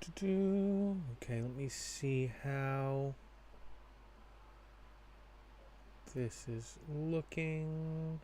Okay, let me see how this is looking.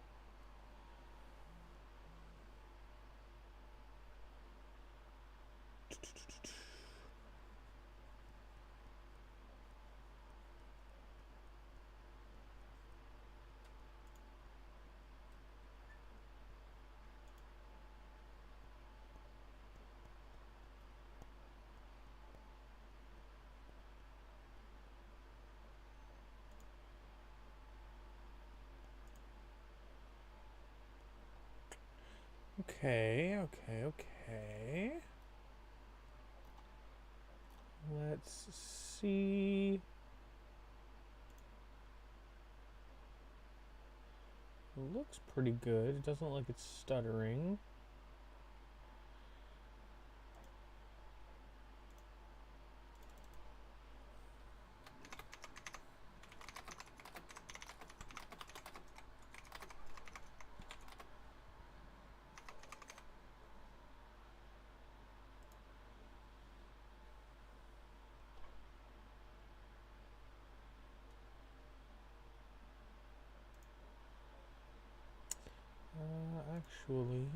Okay. Let's see. It looks pretty good. It doesn't look like it's stuttering. Actually.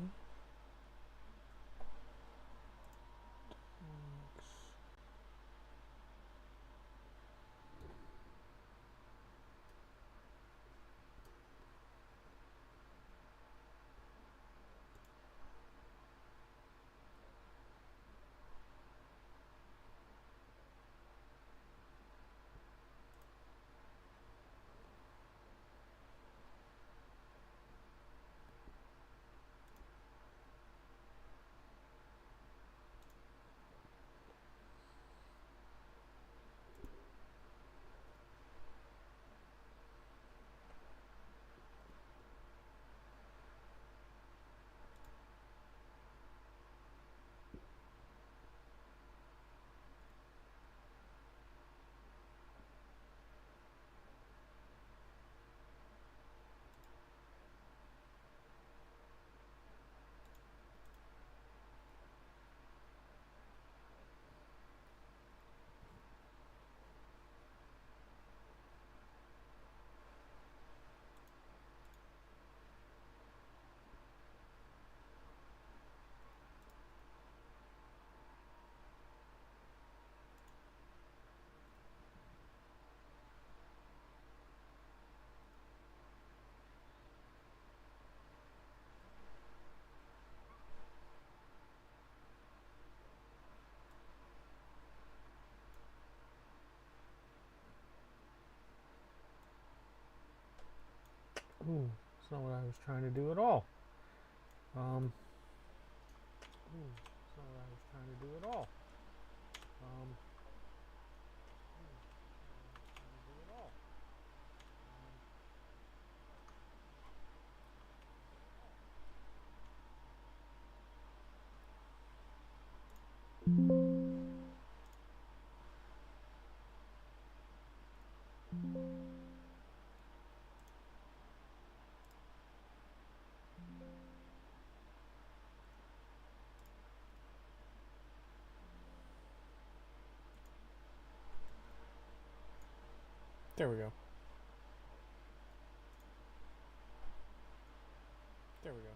Ooh, that's not what I was trying to do at all. Ooh, that's not what I was trying to do at all. Um, There we go. There we go.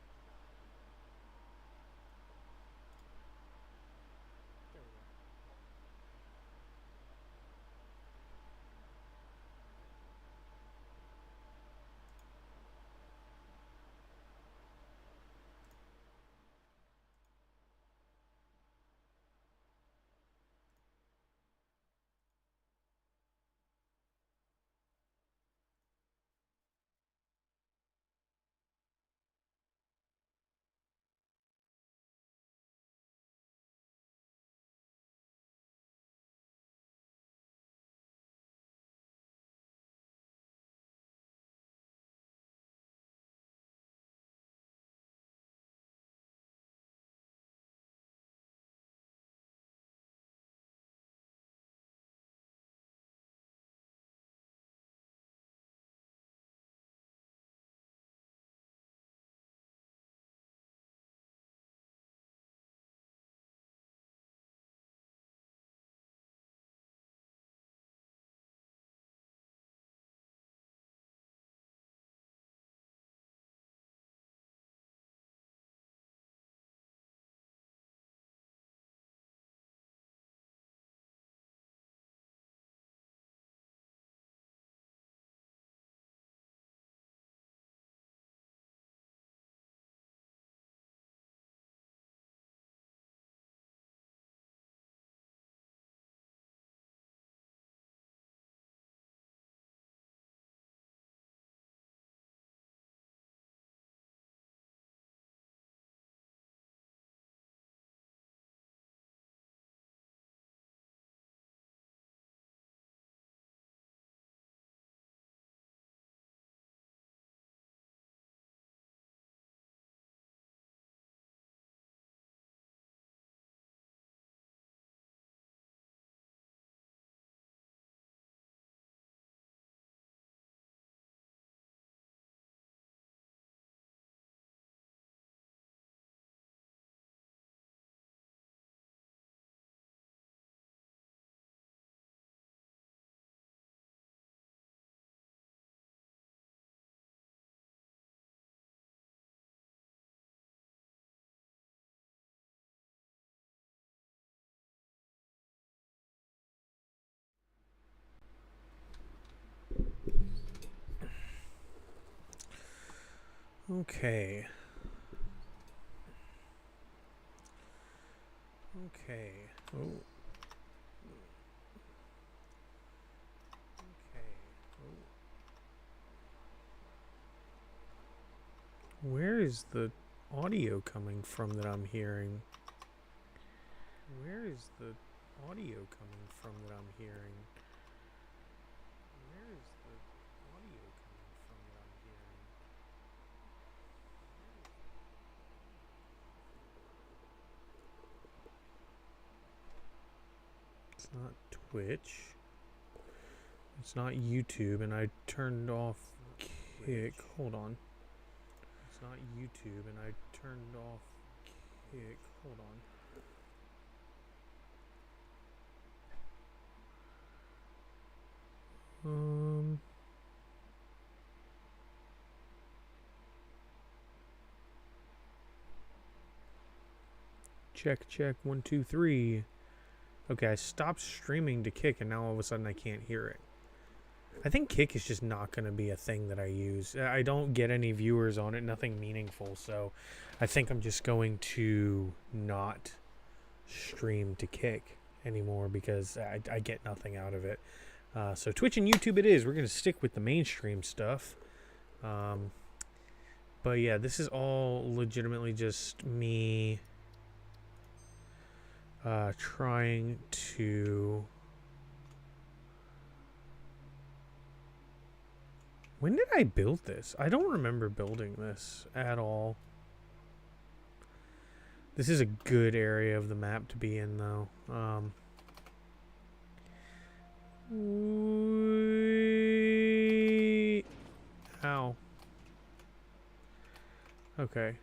Okay. Okay. Oh. Okay. Oh. Where is the audio coming from that I'm hearing? Where is the audio coming from that I'm hearing? Where is the audio coming from that I'm hearing? It's not Twitch. It's not YouTube, and I turned off Kick. Hold on. It's not YouTube, and I turned off Kick. Hold on. Check, 1, 2, 3. Okay, I stopped streaming to Kick, and now all of a sudden I can't hear it. I think Kick is just not going to be a thing that I use. I don't get any viewers on it, nothing meaningful, so I think I'm just going to not stream to Kick anymore because I get nothing out of it. So Twitch and YouTube it is. We're going to stick with the mainstream stuff. But yeah, this is all legitimately just me trying to... When did I build this? I don't remember building this at all. This is a good area of the map to be in, though. Ow. Okay.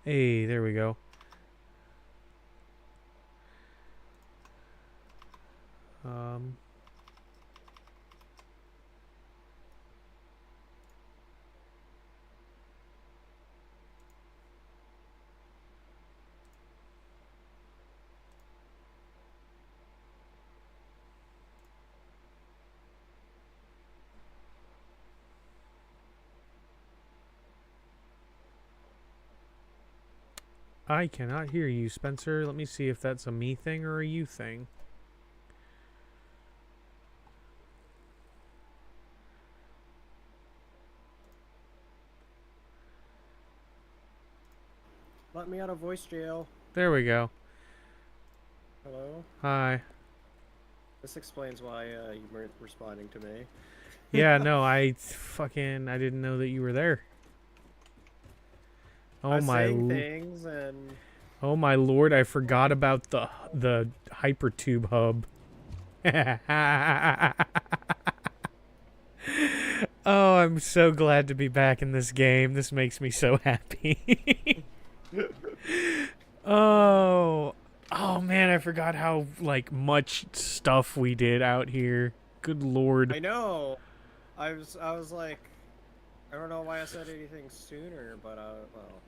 Hey, there we go. I cannot hear you, Spencer. Let me see if that's a me thing or a you thing. Let me out of voice jail. There we go. Hello? Hi. This explains why you weren't responding to me. Yeah, no, I didn't know that you were there. Oh my things and oh my lord, I forgot about the Hypertube hub. Oh, I'm so glad to be back in this game. This makes me so happy. Oh man, I forgot how like much stuff we did out here. Good lord. I know. I was like, I don't know why I said anything sooner, but well.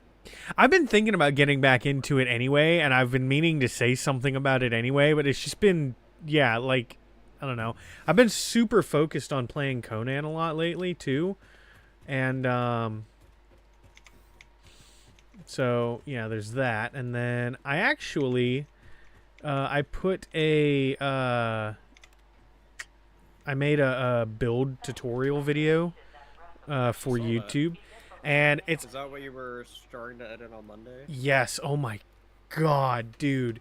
I've been thinking about getting back into it anyway, and I've been meaning to say something about it anyway, but it's just been, yeah, like, I don't know. I've been super focused on playing Conan a lot lately, too. And, so, yeah, there's that. And then I actually, I put a, I made a build tutorial video, for YouTube. That. And it's... Is that what you were starting to edit on Monday? Yes. Oh my god, dude.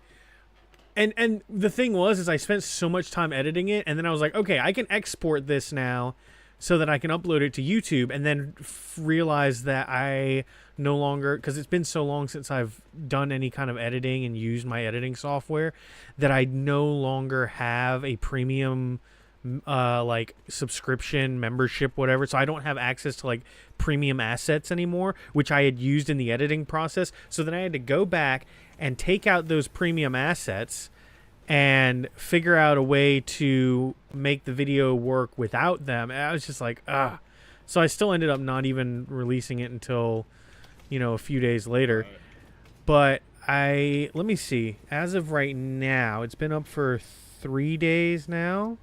And the thing was is I spent so much time editing it, and then I was like, okay, I can export this now so that I can upload it to YouTube, and then realize that I no longer, because it's been so long since I've done any kind of editing and used my editing software, that I no longer have a premium like subscription membership, whatever, so I don't have access to like premium assets anymore, which I had used in the editing process. So then I had to go back and take out those premium assets and figure out a way to make the video work without them. And I was just like, ah. So I still ended up not even releasing it until, you know, a few days later. But let me see, as of right now, it's been up for 3 days now.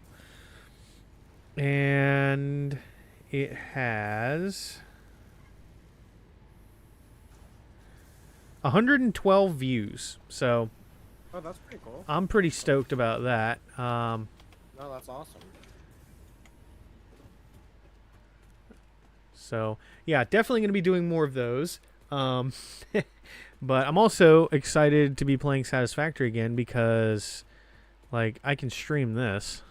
And it has 112 views. So Oh, that's pretty cool. I'm pretty stoked about that. No, that's awesome. So yeah, definitely going to be doing more of those. But I'm also excited to be playing Satisfactory again because, like, I can stream this.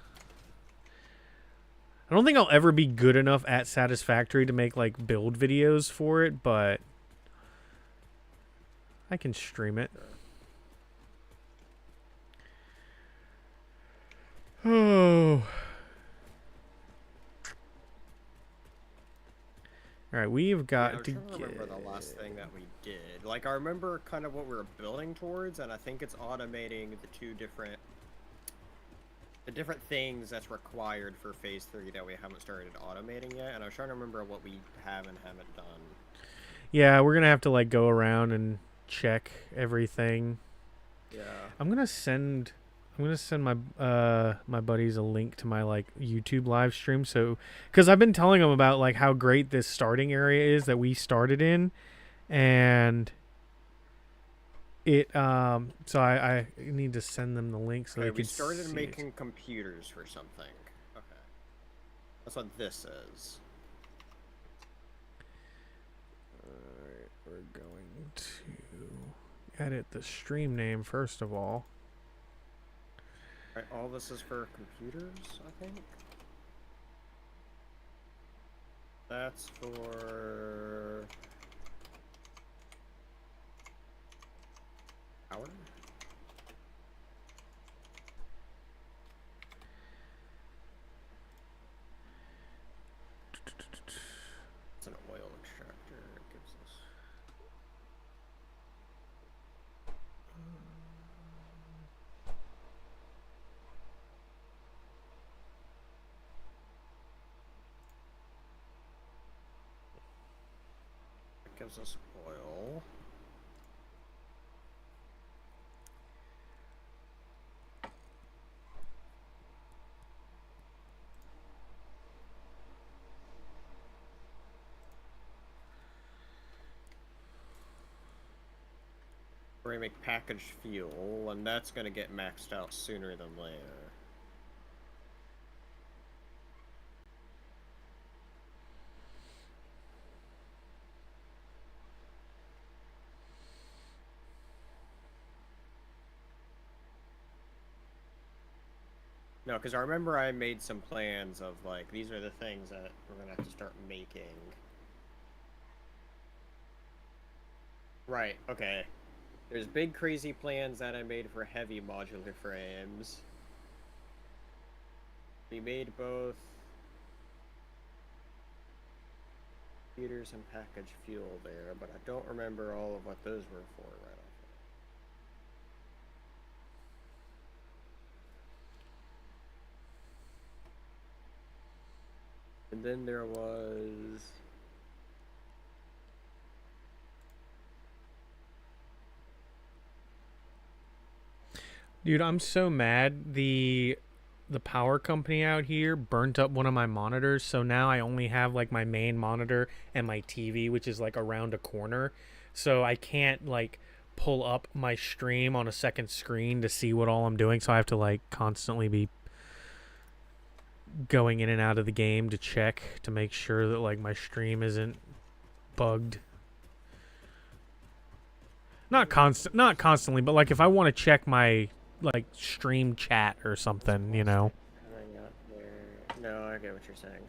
I don't think I'll ever be good enough at Satisfactory to make, like, build videos for it, but I can stream it. Oh. All right, we've got I'm to trying to remember the last thing that we did. Like, I remember kind of what we were building towards, and I think it's automating the different things that's required for Phase 3 that we haven't started automating yet. And I was trying to remember what we have and haven't done. Yeah, we're gonna have to like go around and check everything. Yeah. I'm gonna send my my buddies a link to my like YouTube live stream, so because I've been telling them about like how great this starting area is that we started in, and it so I need to send them the link so they can see. We started making computers for something. Okay, that's what this is. Alright, we're going to edit the stream name first of all. Right, all this is for computers, I think. That's for power. It's an oil extractor. It gives us. It gives us oil. We're gonna make packaged fuel, and that's gonna get maxed out sooner than later. No, because I remember I made some plans of, like, these are the things that we're gonna have to start making. Right, okay. There's big crazy plans that I made for heavy modular frames. We made both computers and packaged fuel there, but I don't remember all of what those were for right off. And then there was... Dude, I'm so mad. The power company out here burnt up one of my monitors, so now I only have like my main monitor and my TV, which is like around a corner. So I can't like pull up my stream on a second screen to see what all I'm doing, so I have to like constantly be going in and out of the game to check to make sure that like my stream isn't bugged. Not constantly, but like if I want to check my like stream chat or something, you know. No, I get what you're saying.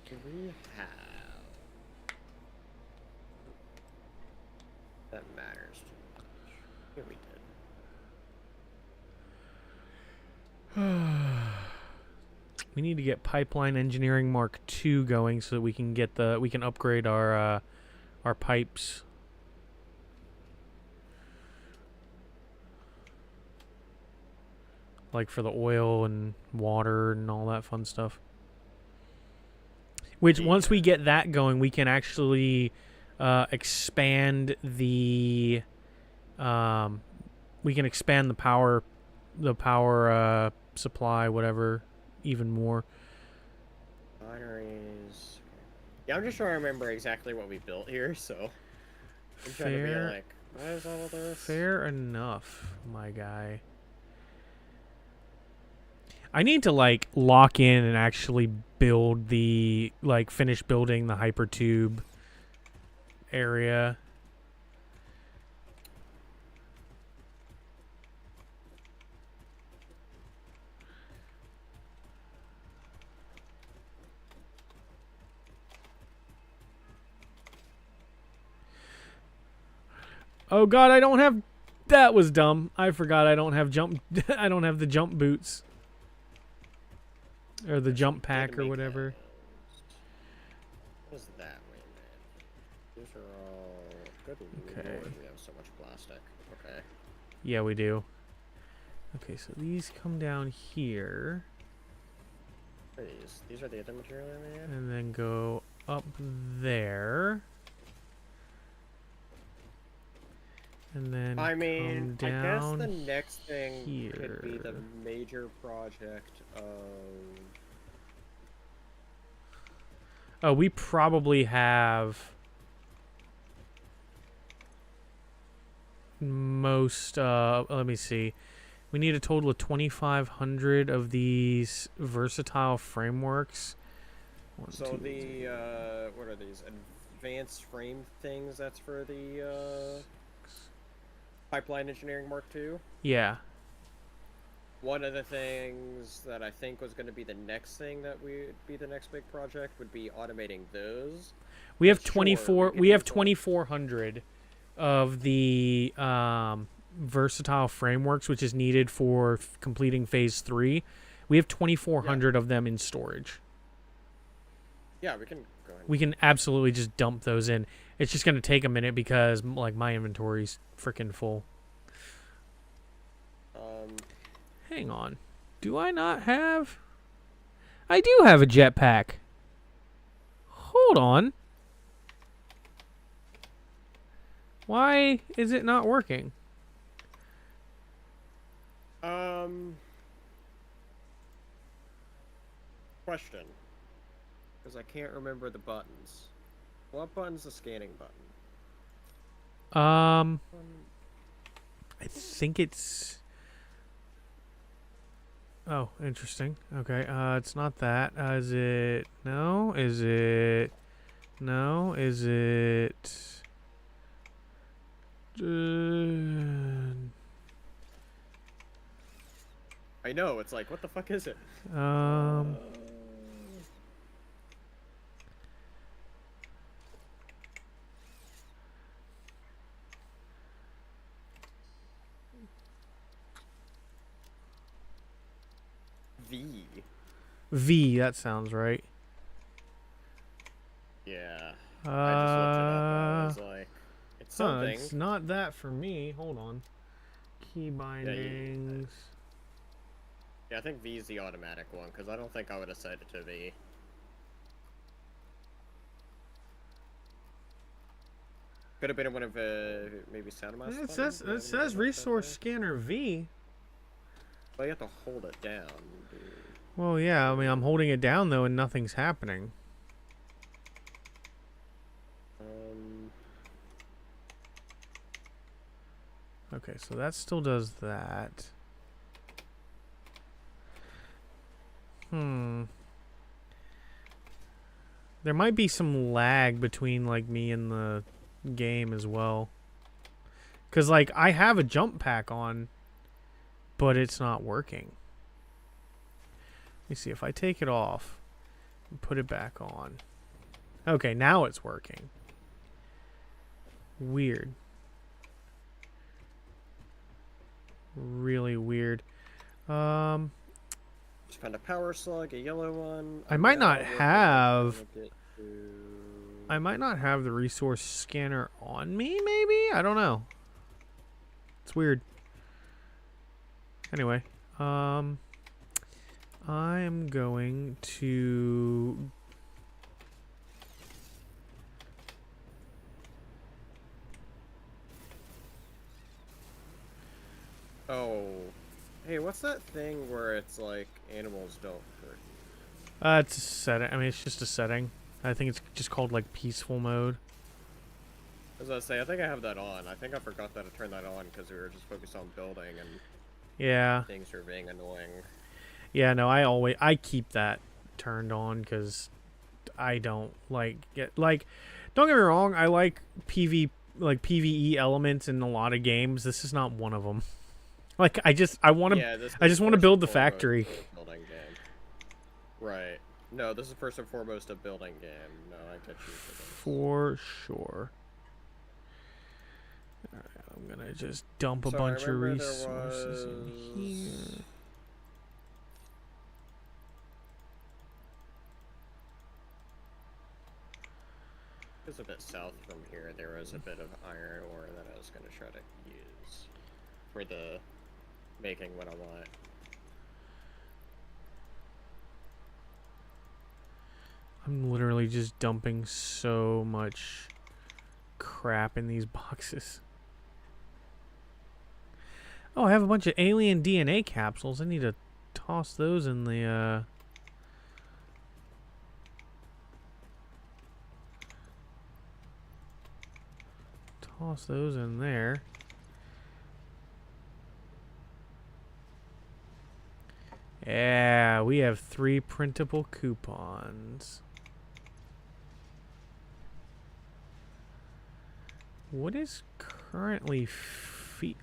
Do we have... That matters too much. Yeah, we did. We need to get Pipeline Engineering Mark II going so that we can get we can upgrade our pipes. Like for the oil and water and all that fun stuff. Which once we get that going, we can actually expand the we can expand the power the power supply, whatever, even more. Binaries. Yeah, I'm just trying to remember exactly what we built here, so I'm trying to be Fair, like, what is all of this? fair enough, my guy. I need to like lock in and actually build the finish building the hypertube area. Oh god, I don't have. That was dumb. I forgot I don't have jump. I don't have the jump boots. Or the jump pack or whatever. What is that? Wait a minute. These are all good. Okay. Lord, we have so much plastic. Okay. Yeah, we do. Okay, so these come down here. What are these? These are the other material area? And then go up there. And then I mean, come I guess down the next thing here. could be the major project of... Oh, we probably have most, let me see. We need a total of 2,500 of these versatile frameworks. One, So two, the, what are these? Advanced frame things, that's for the, Pipeline Engineering Mark II? yeah. One of the things that I think was going to be the next thing that would be the next big project would be automating those. We have Sure, 24, we we could have use 2,400 of the versatile frameworks, which is needed for completing phase 3. We have 2,400 of them in storage. Yeah, we can go ahead. We can absolutely just dump those in. It's just going to take a minute because like my inventory's freaking full. Hang on. Do I not have? I do have a jetpack. Hold on. Why is it not working? Question. Because I can't remember the buttons. What button's the scanning button? I think it's... Oh, interesting. Okay, it's not that. Is it... No? Is it... No? Is it... I know, it's like, what the fuck is it? V. V, that sounds right. Yeah. I just looked it up and I was like, it's something. It's not that for me. Hold on. Key bindings. Yeah, I think V is the automatic one, because I don't think I would have set it to V. Could have been one of maybe Soundmaster. It says resource scanner V. But you have to hold it down. Dude. Well, yeah. I mean, I'm holding it down though, and nothing's happening. Okay, so that still does that. There might be some lag between like me and the game as well. Cause like I have a jump pack on, but it's not working. Let me see if I take it off and put it back on. Okay, now it's working. Weird. Really weird. Just found a power slug, a yellow one. I might not have the resource scanner on me, maybe? I don't know. It's weird. Anyway, I am going to... Oh. Hey, what's What's that thing where it's like animals don't hurt? It's a setting. I mean, it's just a setting. I think it's just called like peaceful mode. As I say, I think I have that on. I think I forgot that I turned that on because we were just focused on building and Yeah. things were being annoying. Yeah, no, I keep that turned on because I don't don't get me wrong, I like PvE elements in a lot of games. This is not one of them. Like I just want to I just want to build the factory. Building game. Right. No, this is first and foremost a building game. No, I get you for sure. All right, I'm gonna just dump a bunch of resources in here. Just a bit south from here, there was a bit of iron ore that I was going to try to use for the making what I want. I'm literally just dumping so much crap in these boxes. Oh, I have a bunch of alien DNA capsules. I need to toss those in the toss those in there. Yeah, we have 3 printable coupons. What is currently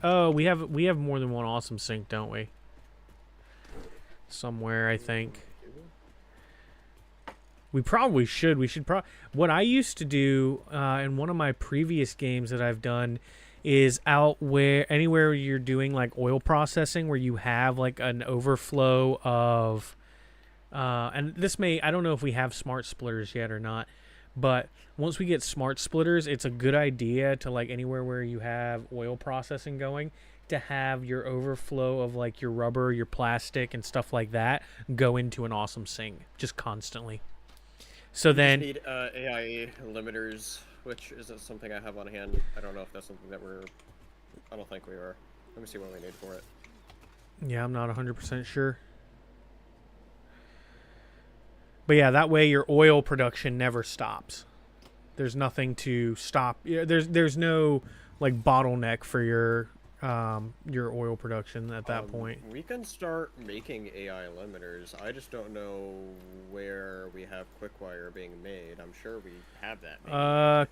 oh, we have more than one awesome sink, don't we? Somewhere, I think. We probably should. We should what I used to do in one of my previous games that I've done is anywhere you're doing like oil processing where you have like an overflow of and I don't know if we have smart splitters yet or not, but once we get smart splitters, it's a good idea to like anywhere where you have oil processing going to have your overflow of like your rubber, your plastic and stuff like that go into an awesome sink just constantly. So you then need AI limiters, which isn't something I have on hand. I don't know if that's something that I don't think we are. Let me see what we need for it. Yeah, I'm not 100% sure. But yeah, that way your oil production never stops. There's nothing to stop. There's no like bottleneck for your oil production at that point. We can start making AI limiters. I just don't know where we have Quickwire being made. I'm sure we have that made.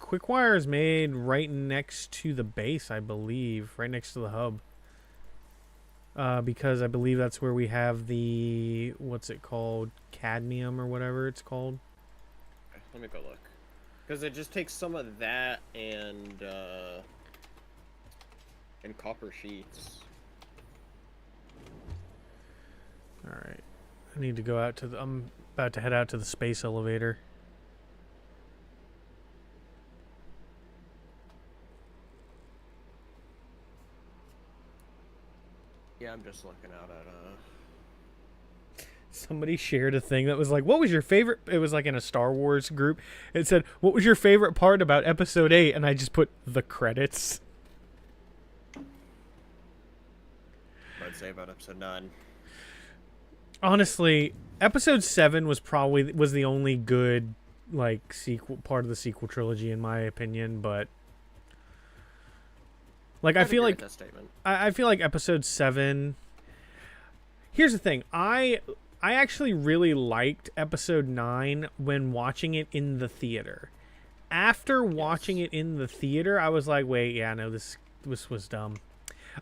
Quickwire is made right next to the base, I believe, right next to the hub. Because I believe that's where we have the what's it called, cadmium or whatever it's called. Let me go look. Because it just takes some of that and copper sheets. Alright. I need to go out to I'm about to head out to the space elevator. Yeah, I'm just looking out at Somebody shared a thing that was like, what was your favorite? It was like in a Star Wars group. It said, what was your favorite part about episode 8? And I just put the credits. I'd say about episode 9. Honestly, episode 7 was the only good like sequel part of the sequel trilogy in my opinion, but like I feel like I feel like episode 7. Here's the thing. I actually really liked episode 9 when watching it in the theater. After watching it in the theater, I was like, wait, yeah, no, this was dumb.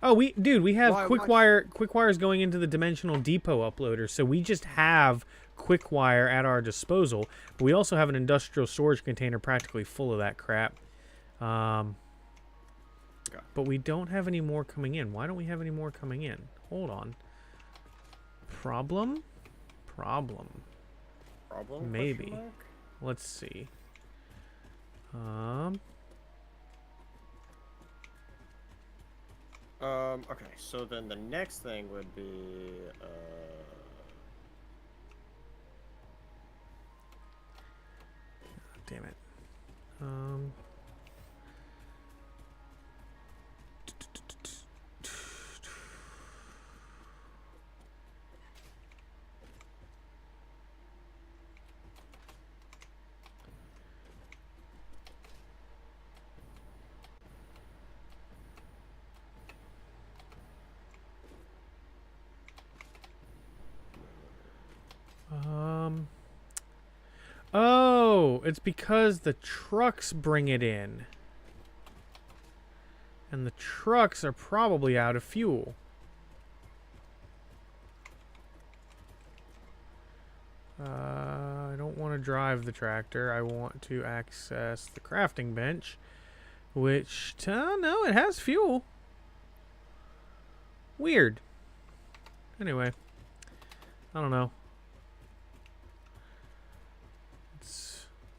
Oh, we have Quickwire's going into the Dimensional Depot uploader, so we just have Quickwire at our disposal. But we also have an industrial storage container practically full of that crap. But we don't have any more coming in. Why don't we have any more coming in? Hold on. Problem? Maybe. Let's see. Okay, so then the next thing would be, Damn it. Oh, it's because the trucks bring it in. And the trucks are probably out of fuel. I don't want to drive the tractor. I want to access the crafting bench, which, no, it has fuel. Weird. Anyway, I don't know.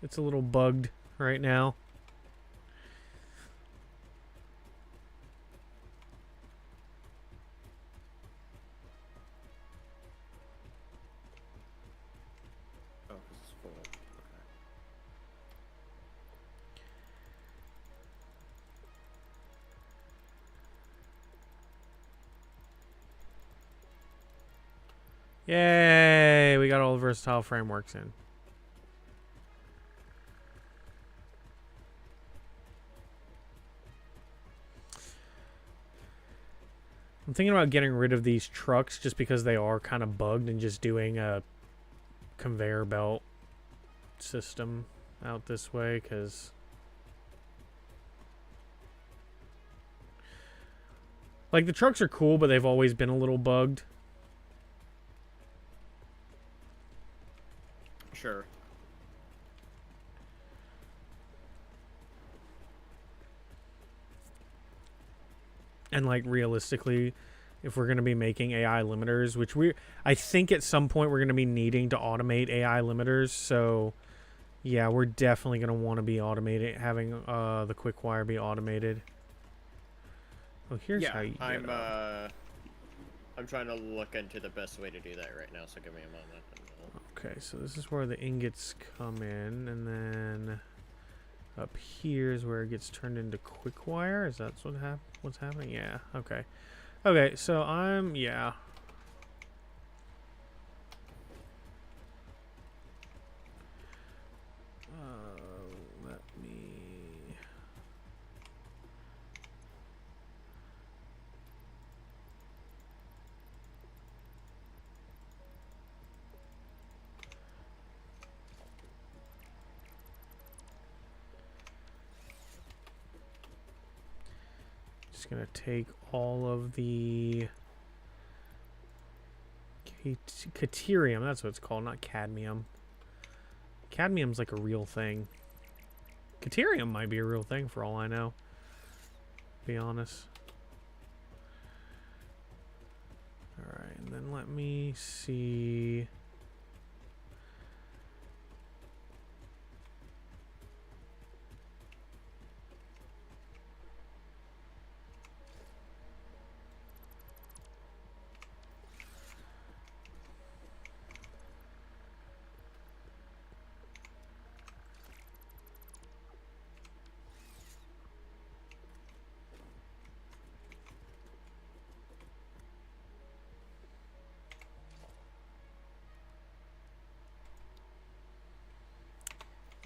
It's a little bugged right now. Oh, this is full. Okay. Yay! We got all the versatile frameworks in. I'm thinking about getting rid of these trucks just because they are kind of bugged and just doing a conveyor belt system out this way, because like the trucks are cool, but they've always been a little bugged. Sure. And like realistically, if we're going to be making AI limiters, which I think at some point we're going to be needing to automate AI limiters. So yeah, we're definitely going to want to be automated, having the quick wire be automated. Oh, here's how you get I'm trying to look into the best way to do that right now, so give me a moment. Okay, so this is where the ingots come in, and then up here is where it gets turned into quick wire. Is that what's happening? Yeah. Okay. Okay. So yeah. Let me. Just gonna take all of the Caterium, that's what it's called, not cadmium. Cadmium's like a real thing. Caterium might be a real thing for all I know, to be honest. Alright, and then let me see.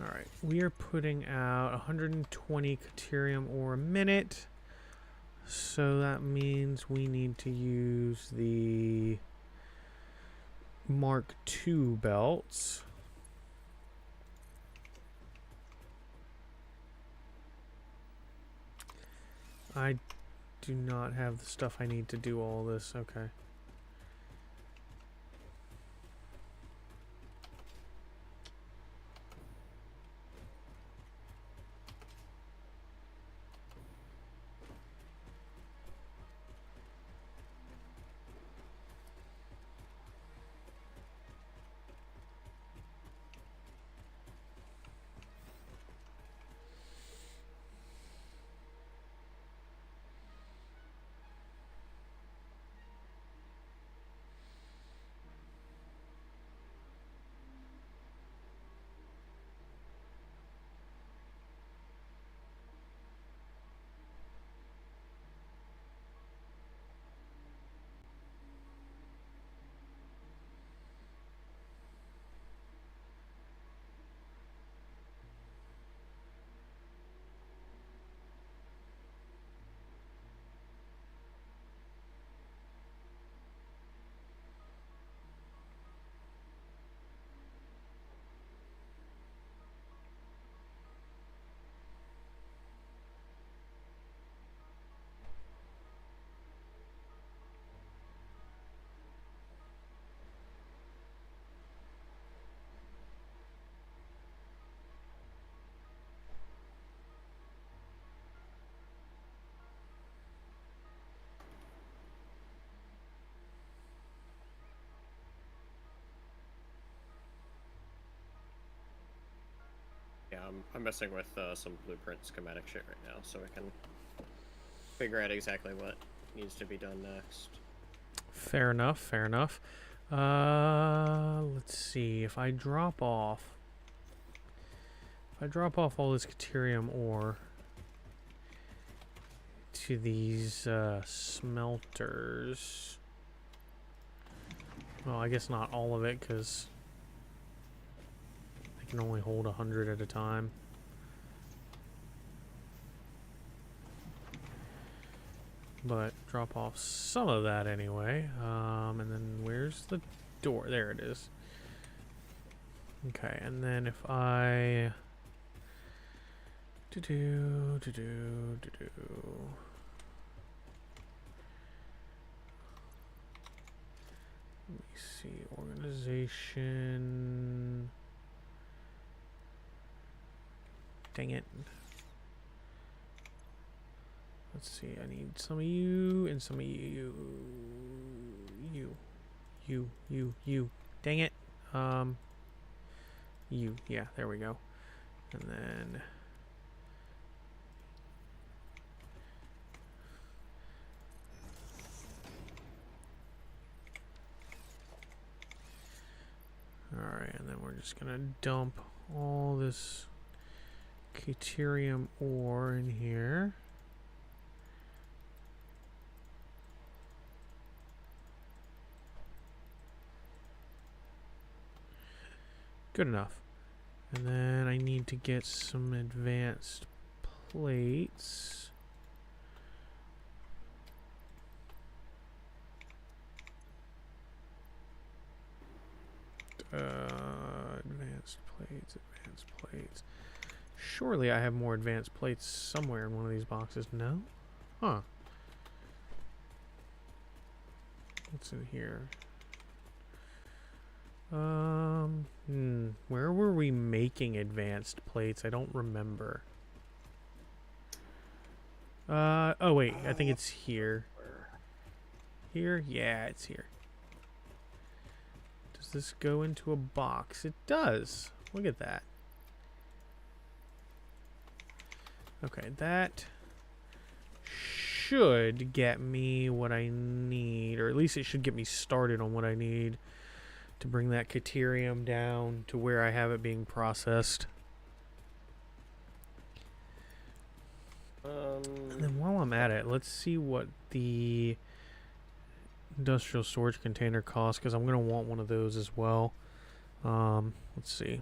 Alright, we are putting out 120 Caterium ore a minute. So that means we need to use the Mark II belts. I do not have the stuff I need to do all this. Okay. I'm messing with some blueprint schematic shit right now, so I can figure out exactly what needs to be done next. Fair enough, fair enough. Let's see. If I drop off all this Caterium ore to these smelters. Well, I guess not all of it, because they can only hold 100 at a time. But drop off some of that anyway. And then where's the door? There it is. Okay, and then if I let me see, organization. Dang it. Let's see, I need some of you and some of you. You. Dang it. You. Yeah, there we go. And then alright, and then we're just gonna dump all this Caterium ore in here. Good enough. And then I need to get some advanced plates. Advanced plates. Surely I have more advanced plates somewhere in one of these boxes. No? Huh. What's in here? Where were we making advanced plates? I don't remember. Oh wait, I think it's here. Here? Yeah, it's here. Does this go into a box? It does. Look at that. Okay, that should get me what I need, or at least it should get me started on what I need to bring that Caterium down to where I have it being processed. And then while I'm at it, let's see what the industrial storage container costs, because I'm going to want one of those as well. Let's see.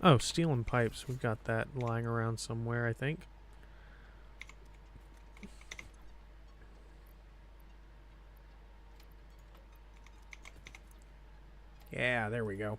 Oh, steel and pipes. We've got that lying around somewhere, I think. Yeah, there we go.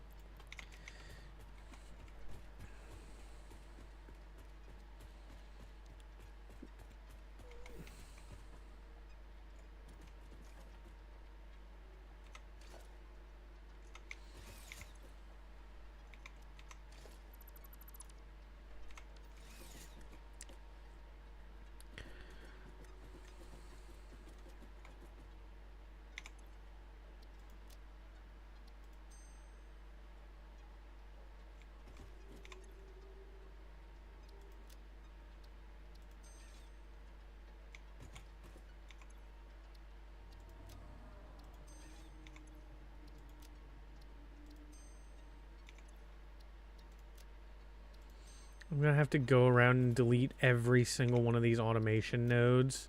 I'm going to have to go around and delete every single one of these automation nodes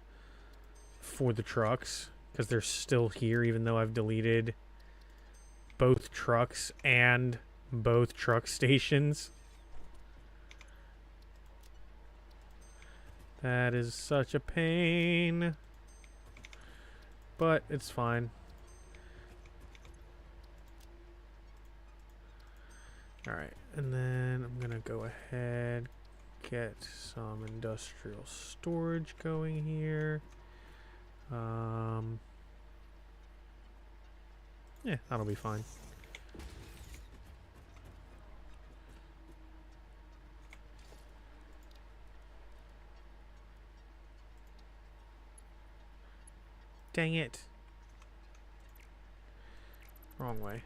for the trucks, because they're still here even though I've deleted both trucks and both truck stations. That is such a pain, but it's fine. Alright, and then I'm gonna go ahead, get some industrial storage going here. Yeah, that'll be fine. Dang it. Wrong way.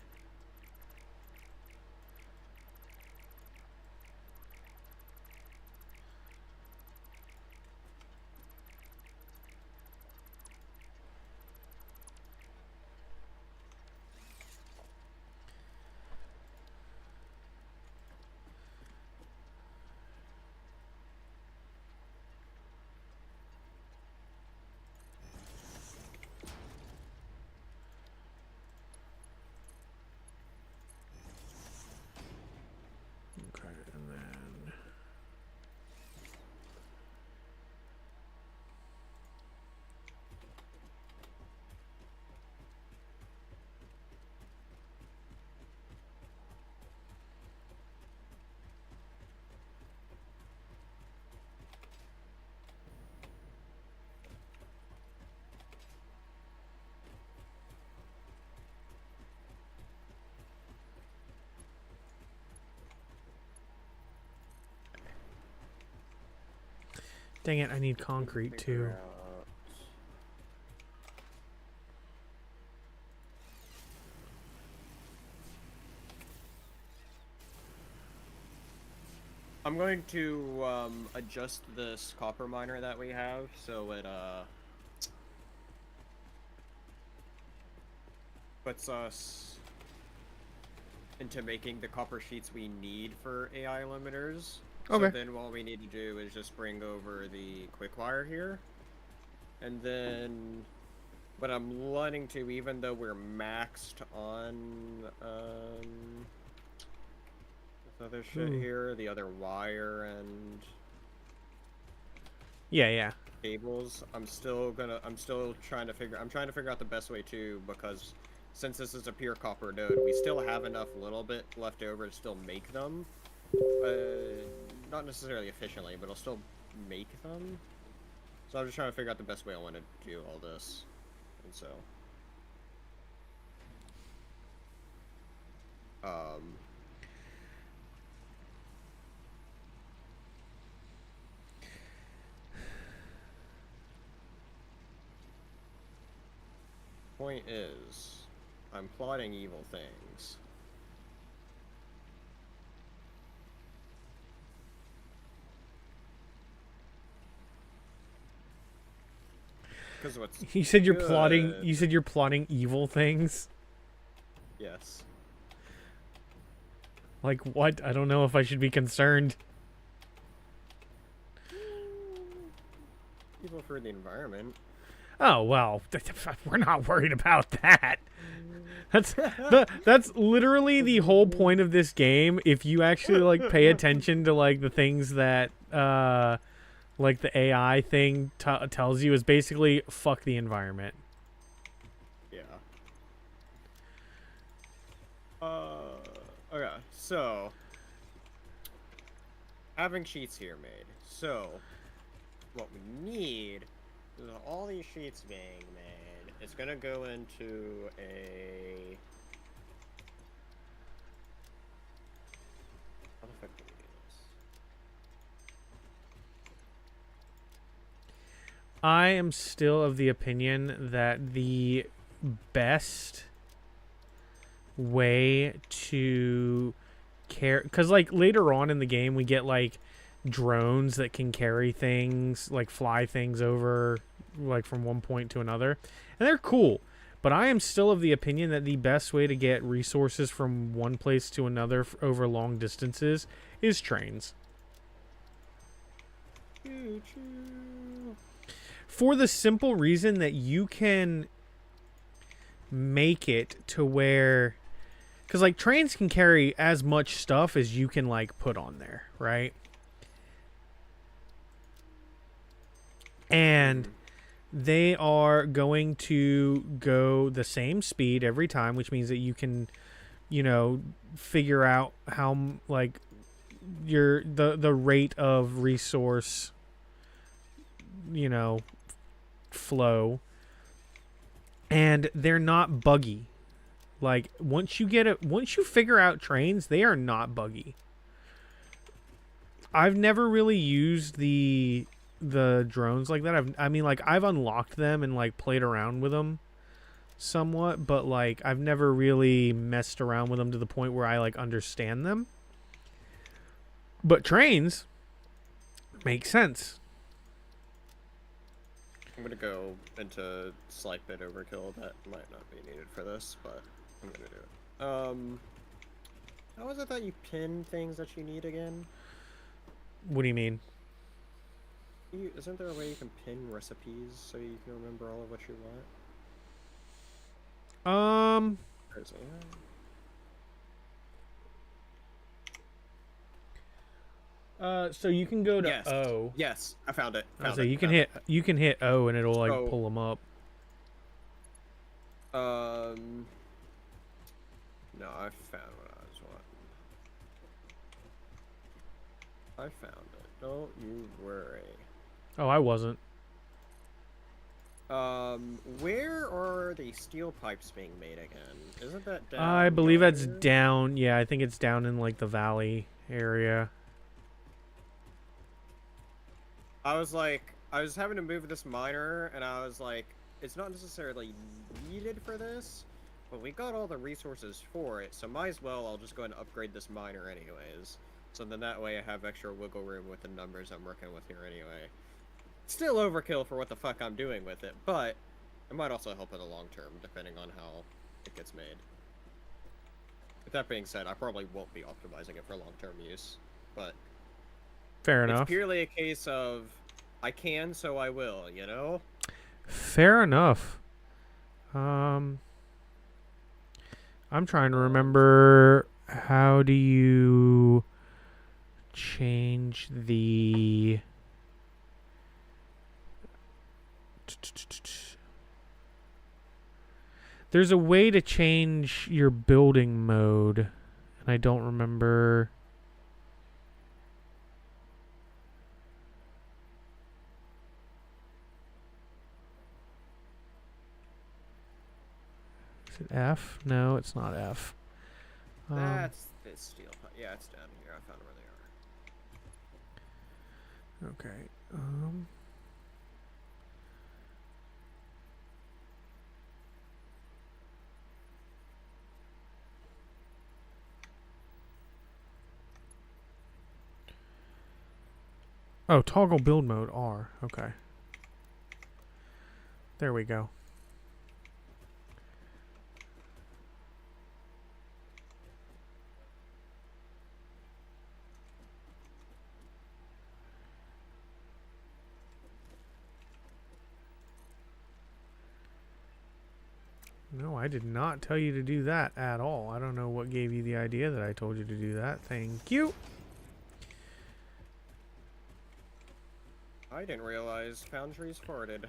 Dang it, I need concrete too. Figure out- I'm going to adjust this copper miner that we have so it puts us into making the copper sheets we need for AI limiters. Okay. So then all we need to do is just bring over the quick wire here. And then what I'm letting to, even though we're maxed on this other shit here, the other wire and Yeah. cables, I'm trying to figure out the best way too, because since this is a pure copper node, we still have enough little bit left over to still make them. Not necessarily efficiently, but I'll still make them. So I'm just trying to figure out the best way I want to do all this. And so point is, I'm plotting evil things. Because what's You said you're good- plotting. You said you're plotting evil things. Yes. Like what? I don't know if I should be concerned. Evil for the environment. Oh well, we're not worried about that. That's literally the whole point of this game. If you actually like pay attention to like the things that like the AI thing tells you, is basically fuck the environment. Yeah. Okay, so having sheets here made. So what we need is all these sheets being made. It's gonna go into a. How the fuck do we do this? I am still of the opinion that the best way to care, because like later on in the game we get like drones that can carry things, like fly things over like from one point to another, and they're cool, but I am still of the opinion that the best way to get resources from one place to another over long distances is trains. For the simple reason that you can make it to where, because like trains can carry as much stuff as you can like put on there, right? And they are going to go the same speed every time, which means that you can, you know, figure out how like the rate of resource, you know, flow, and they're not buggy. Like once you figure out trains, they are not buggy. I've never really used the drones like that. I've unlocked them and like played around with them somewhat, but like I've never really messed around with them to the point where I like understand them. But trains make sense. I'm gonna go into slight bit overkill that might not be needed for this, but I'm gonna do it. How is it that you pin things that you need again? What do you mean? Isn't there a way you can pin recipes so you can remember all of what you want? Or is it- So you can go to Yes. O. Yes, I found it. So you can hit O and it'll like Oh. pull them up. No, I found what I was wanting. I found it. Don't you worry. Oh, I wasn't. Where are the steel pipes being made again? Isn't that down? I believe that's yonder? down. Yeah, I think it's down in like the valley area. I was like, I was having to move this miner, and I was like, it's not necessarily needed for this, but we got all the resources for it, so might as well, I'll just go ahead and upgrade this miner anyways. So then that way I have extra wiggle room with the numbers I'm working with here anyway. Still overkill for what the fuck I'm doing with it, but it might also help in the long term, depending on how it gets made. With that being said, I probably won't be optimizing it for long-term use, but Fair it's enough. purely a case of I can, so I will, you know? Fair enough. I'm trying to remember, how do you change the... There's a way to change your building mode, and I don't remember. Is it F? No, it's not F. That's this steel. Yeah, it's down here. I found where they are. Okay. Oh, toggle build mode R. Okay. There we go. No, I did not tell you to do that at all. I don't know what gave you the idea that I told you to do that. Thank you. I didn't realize Foundry's farted.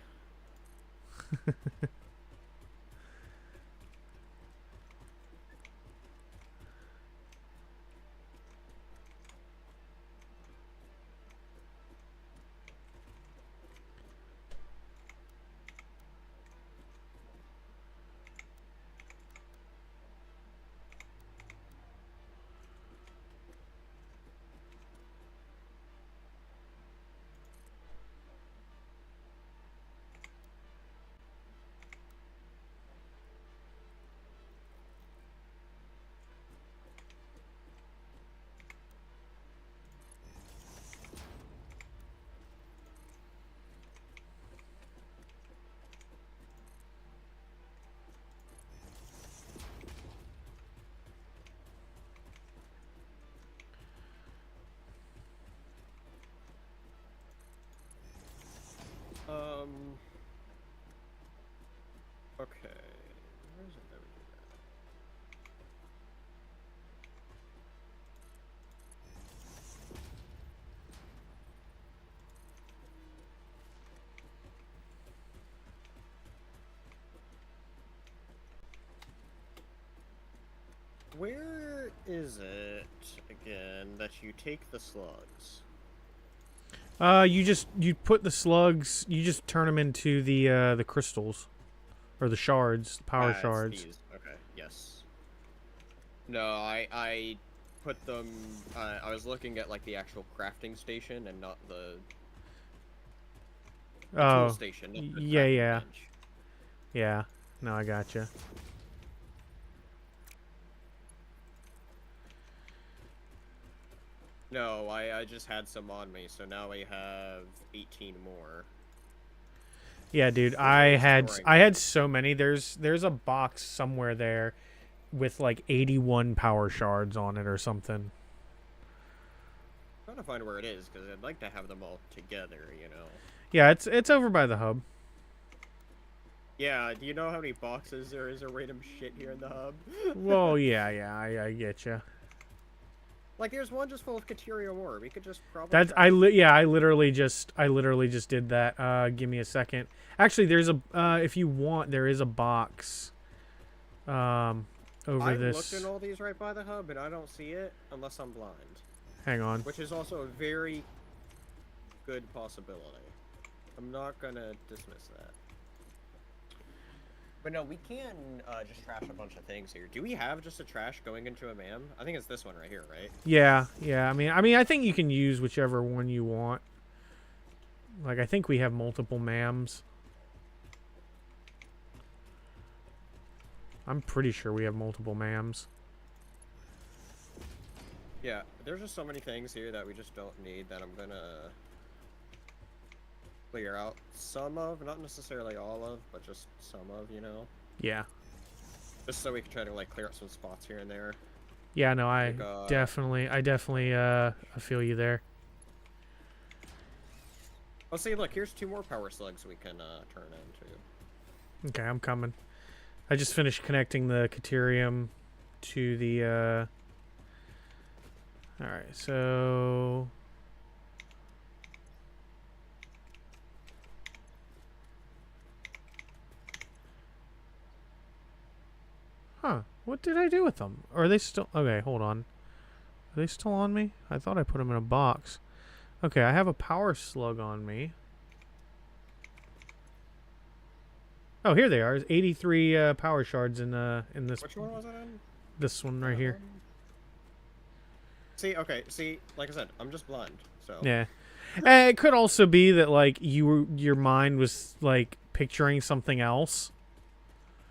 Okay. Where is it that we do that? Where is it, again, that you take the slugs? You put the slugs. You just turn them into the crystals, or the shards, the power It's shards. these. Okay, yes. No, I put them, I was looking at, like, the actual crafting station and not the tool Oh, station. Not the yeah, crafting yeah, bench. yeah. No, I gotcha. No, I just had some on me, so now we have 18 more. Yeah, dude. Where is storing I had so many. There's a box somewhere there with like 81 power shards on it or something. trying to find where it is, because I'd like to have them all together, you know? Yeah, it's over by the hub. Yeah, do you know how many boxes there is of random shit here in the hub? Well, yeah, I get you. Like, there's one just full of Kateria ore. We could just probably... That's try- I literally just did that. Give me a second. Actually, there's a if you want, there is a box over I this. looked in all these right by the hub, and I don't see it unless I'm blind. Hang on. Which is also a very good possibility. I'm not gonna dismiss that. But no, we can just trash a bunch of things here. Do we have just a trash going into a MAM? I think it's this one right here, right? Yeah. I mean, I think you can use whichever one you want. Like, I think we have multiple MAMs. I'm pretty sure we have multiple MAMs. Yeah, there's just so many things here that we just don't need that I'm gonna clear out some of, not necessarily all of, but just some of, you know? Yeah. Just so we can try to, like, clear up some spots here and there. Yeah, no, I Like, definitely, I feel you there. Oh, see, look, here's 2 more power slugs we can, turn into. Okay, I'm coming. I just finished connecting the Caterium to the, Alright, so... Huh, what did I do with them? Are they still... Okay, hold on. Are they still on me? I thought I put them in a box. Okay, I have a power slug on me. Oh, here they are. There's 83 power shards in this. Which one was it in? This one right here. See, okay, see, like I said, I'm just blind, so... Yeah. It could also be that, like, your mind was, like, picturing something else.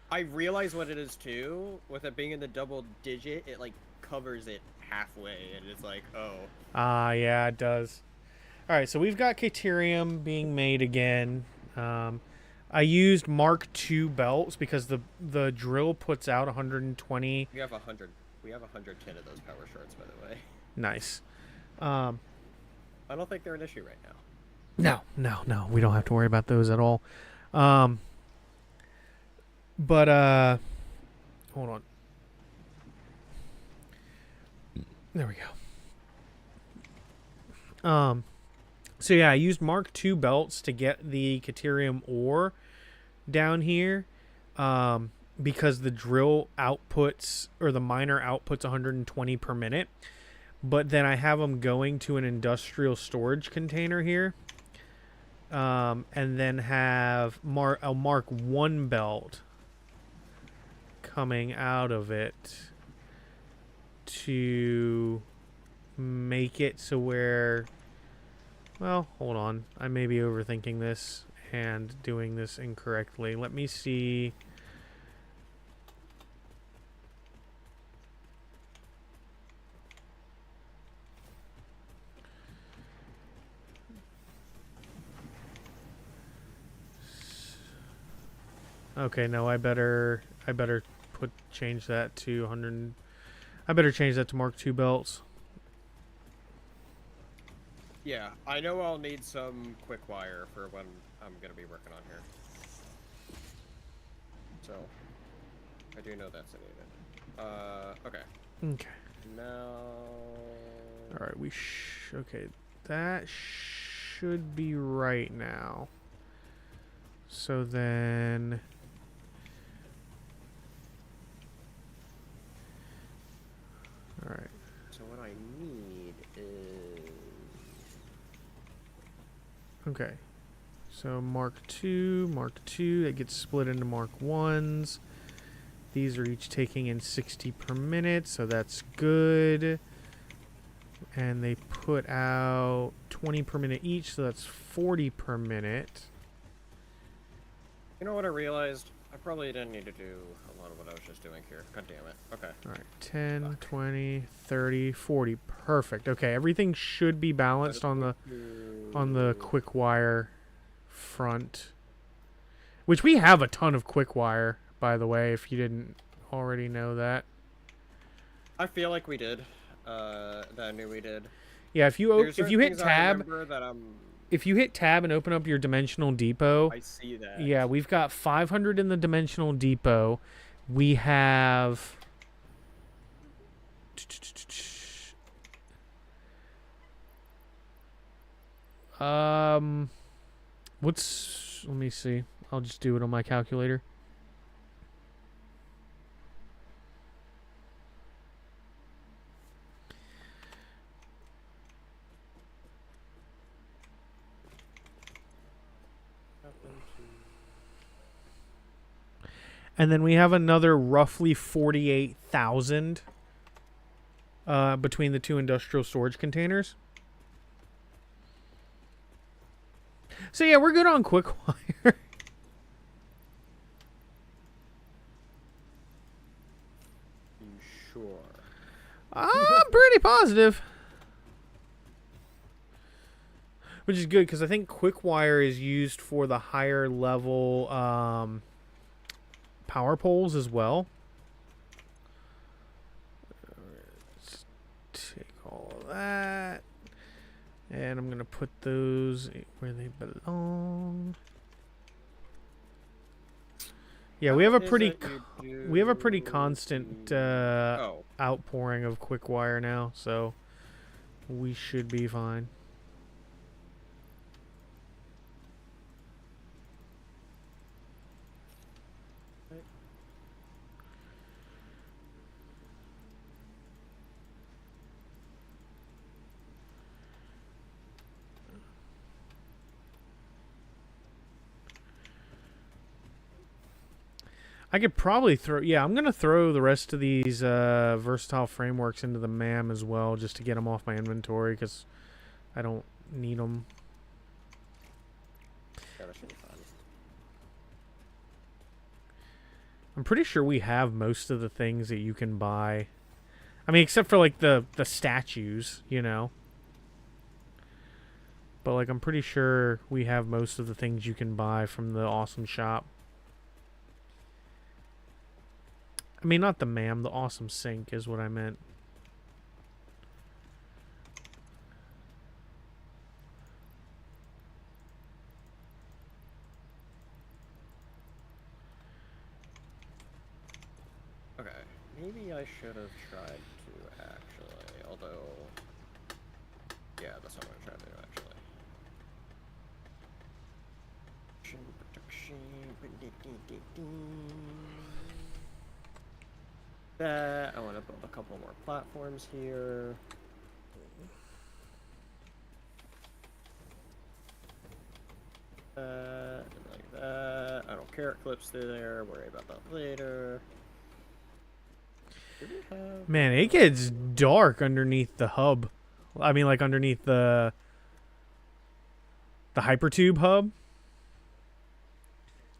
I realize what it is, too. With it being in the double digit, it, like, covers it halfway, and it's like, oh. Ah, yeah, it does. Alright, so we've got Caterium being made again. I used Mark II belts because the drill puts out 120. We have 100. We have 110 of those power shards, by the way. Nice. I don't think they're an issue right now. No. We don't have to worry about those at all. But hold on. There we go. So yeah, I used Mark II belts to get the Caterium ore down here, because the drill outputs, or the miner outputs 120 per minute. But then I have them going to an industrial storage container here, and then have a Mark I belt coming out of it to make it so where... Well, hold on. I may be overthinking this and doing this incorrectly. Let me see. Okay, no, I better change that to 100. I better change that to Mark II belts. Yeah, I know I'll need some quick wire for when I'm gonna be working on here. So, I do know that's needed. Okay. Okay. Now... Alright, okay, that should be right now. So then... Alright. So what I need is... Okay. So Mark II, that gets split into Mark 1s. These are each taking in 60 per minute, so that's good. And they put out 20 per minute each, so that's 40 per minute. You know what I realized? I probably didn't need to do a lot of what I was just doing here. God damn it. Okay. Alright, 10, 20, 30, 40. Perfect. Okay, everything should be balanced on the quick wire front. Which we have a ton of quick wire, by the way, if you didn't already know that. I feel like we did. That I knew we did. Yeah, if you hit tab, that if you hit tab and open up your dimensional depot, I see that. yeah, we've got 500 in the dimensional depot. We have let me see. I'll just do it on my calculator. And then we have another roughly 48,000 between the two industrial storage containers. So yeah, we're good on Quickwire. You sure? I'm pretty positive. Which is good because I think Quickwire is used for the higher level power poles as well. Let's take all of that. And I'm going to put those where they belong. Yeah, we have a pretty constant outpouring of Quickwire now, so we should be fine. I could probably throw... Yeah, I'm going to throw the rest of these versatile frameworks into the MAM as well, just to get them off my inventory, because I don't need them. Yeah, that should be fun. I'm pretty sure we have most of the things that you can buy. I mean, except for, like, the statues, you know. But, like, I'm pretty sure we have most of the things you can buy from the awesome shop. I mean, not the MAM, the awesome sink is what I meant. Okay, maybe I should have tried to actually, although... Yeah, that's what I'm going to try to do, actually. That, I want to build a couple more platforms here. Like that. I don't carrot clips through there. Worry about that later. Do we have... Man, it gets dark underneath the hub. I mean, like, underneath the hypertube hub.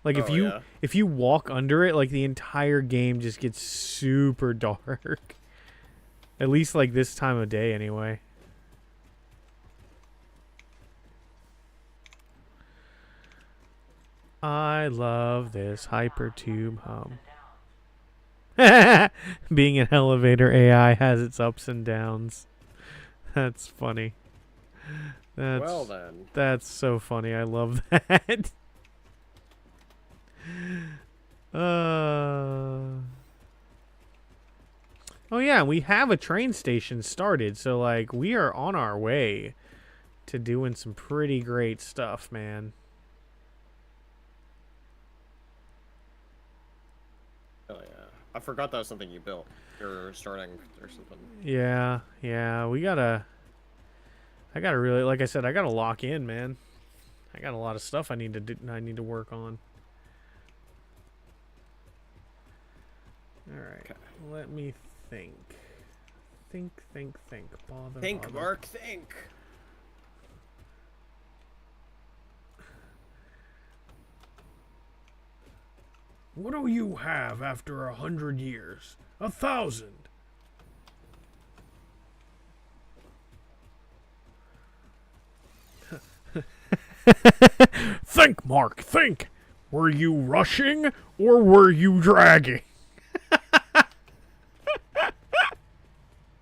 Like, if you walk under it, like, the entire game just gets super dark. At least, like, this time of day, anyway. I love this hypertube hub. Being an elevator AI has its ups and downs. That's funny. Well then. That's so funny. I love that. Oh yeah, we have a train station started, so like we are on our way to doing some pretty great stuff, man. Oh yeah. I forgot that was something you built. You're starting or something. Yeah, I gotta really, like I said, I gotta lock in, man. I got a lot of stuff I need to work on. All right, okay. Let me think. Think. Bother. Think, Mark, think. What do you have after 100 years? 1,000. Think, Mark, think. Were you rushing or were you dragging?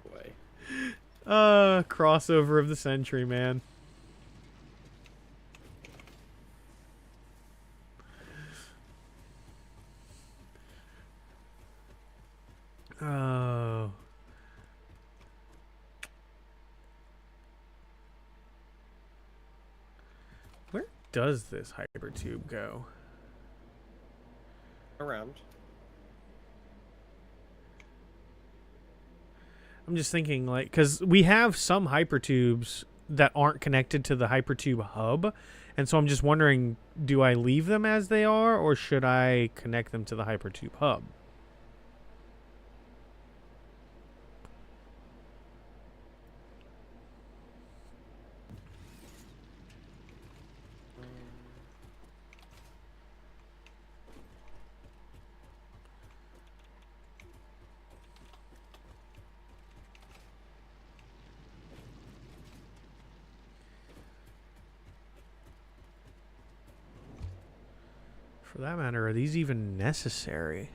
Boy. Crossover of the century, man. Oh. Where does this hypertube go? Around. I'm just thinking, like, because we have some hypertubes that aren't connected to the hypertube hub, and so I'm just wondering, do I leave them as they are, or should I connect them to the hypertube hub? For that matter, are these even necessary?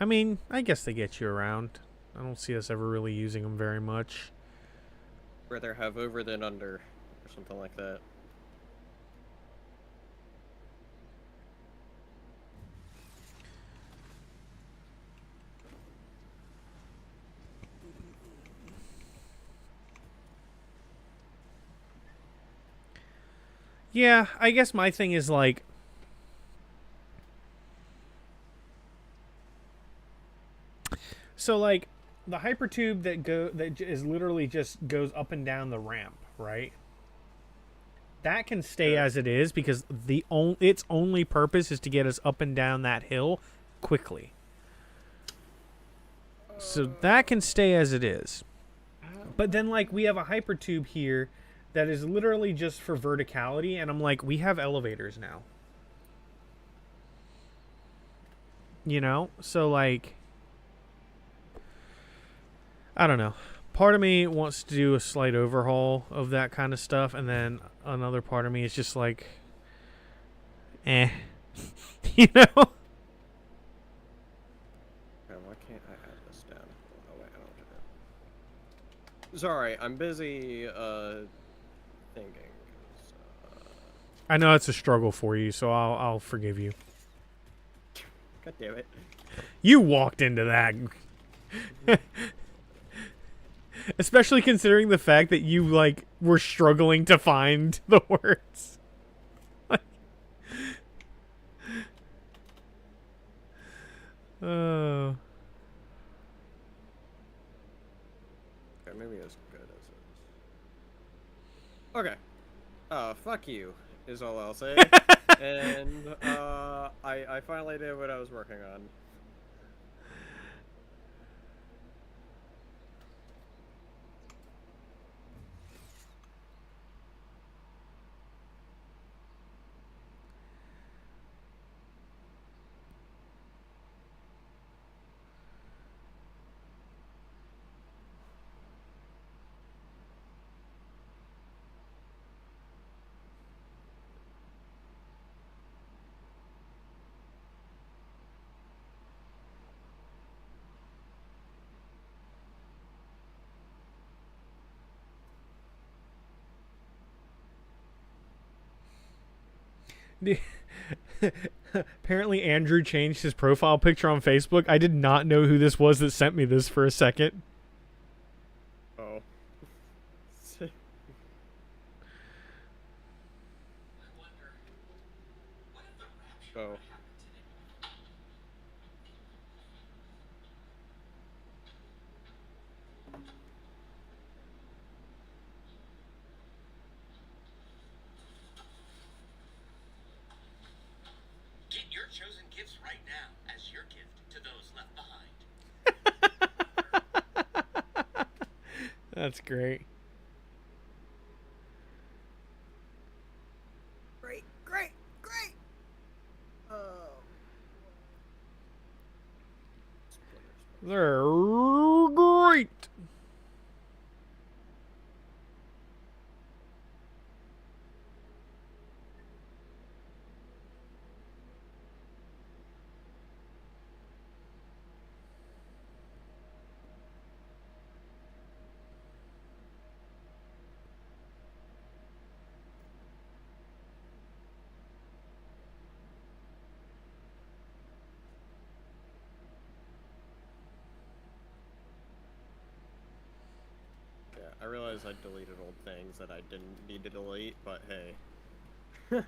I mean, I guess they get you around. I don't see us ever really using them very much. Rather have over than under, or something like that. Yeah, I guess my thing is like, so like the hypertube that is literally just goes up and down the ramp, right? That can stay Sure. as it is because its only purpose is to get us up and down that hill quickly. So that can stay as it is. But then like we have a hypertube here that is literally just for verticality, and I'm like, we have elevators now. You know? So like, I don't know. Part of me wants to do a slight overhaul of that kind of stuff, and then another part of me is just like, eh. You know? Man, why can't I add this down? Oh wait, I don't do that. Sorry, I'm busy thinking. 'Cause, I know it's a struggle for you, so I'll forgive you. God damn it. You walked into that. Especially considering the fact that you like were struggling to find the words. Oh. Okay, maybe as good as it is. Okay. Fuck you, is all I'll say. And, I finally did what I was working on. Apparently Andrew changed his profile picture on Facebook. I did not know who this was that sent me this for a second. Oh. Oh. Get your chosen gifts right now as your gift to those left behind. That's great. Great, great, great! They're great. Yeah, I realized I deleted old things that I didn't need to delete, but hey. It's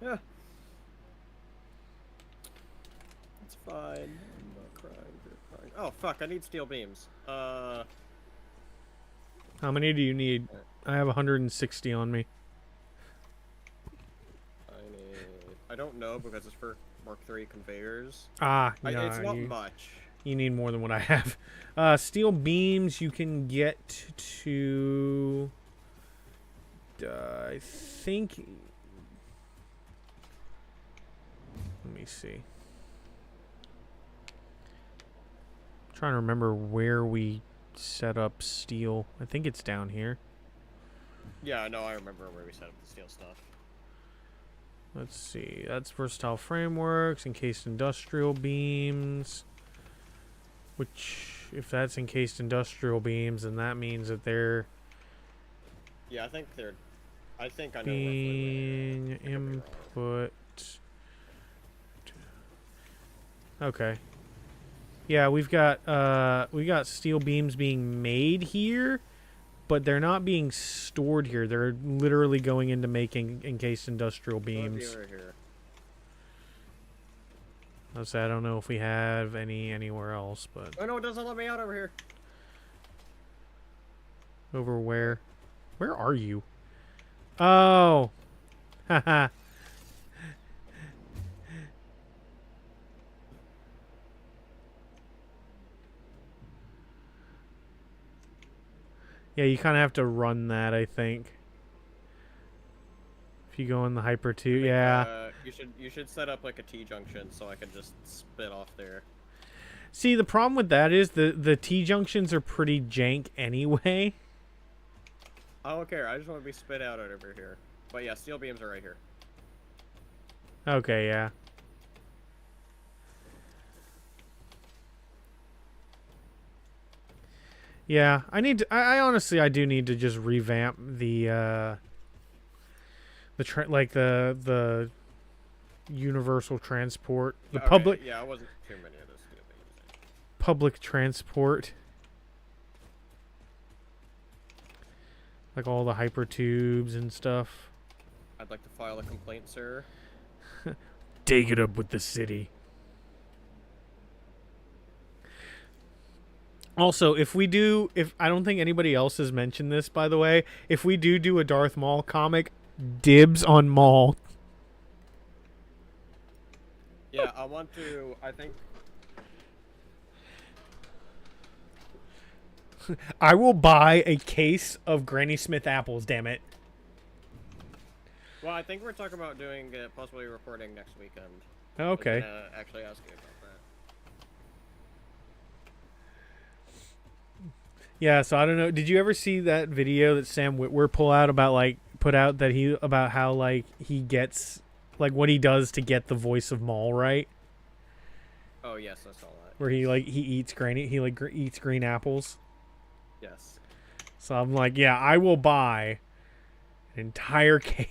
fine. I'm not crying. You're crying. Oh, fuck, I need steel beams. How many do you need? I have 160 on me. I don't know because it's for Mark III conveyors. Ah, It's no, not you, much. you need more than what I have. Steel beams you can get to... I think... Let me see. I'm trying to remember where we set up steel. I think it's down here. Yeah, no, I remember where we set up the steel stuff. Let's see. That's versatile frameworks, encased industrial beams. Which, if that's encased industrial beams, then that means that they're Yeah, I think they're. I think I know being roughly where. I could be wrong. input. Okay. Yeah, we got steel beams being made here, but they're not being stored here. They're literally going into making encased industrial So it'd be beams. right here. I don't know if we have any anywhere else, but Oh no, it doesn't let me out over here. over where? Where are you? Oh. Haha. Yeah, you kind of have to run that, I think. If you go in the Hyper 2, yeah. You should set up like a T junction so I can just spit off there. See, the problem with that is the T junctions are pretty jank anyway. I don't care. I just want to be spit out over here. But yeah, steel beams are right here. Okay, yeah. Yeah, I need to. I honestly, I do need to just revamp the the universal transport, the Okay, public Yeah, I wasn't too many of those steel beams. public transport, like all the hyper tubes and stuff. I'd like to file a complaint, sir. Take it up with the city. Also, if I don't think anybody else has mentioned this, by the way, if we do a Darth Maul comic, dibs on Maul. Yeah, I want to. I think. I will buy a case of Granny Smith apples, damn it. Well, I think we're talking about doing possibly recording next weekend. Okay. I was gonna actually ask you about that. Yeah, so I don't know. Did you ever see that video that Sam Witwer put out that he about how like he gets like what he does to get the voice of Maul right? Oh yes, I saw that. Where he eats eats green apples. Yes. So I'm like, yeah, I will buy an entire case.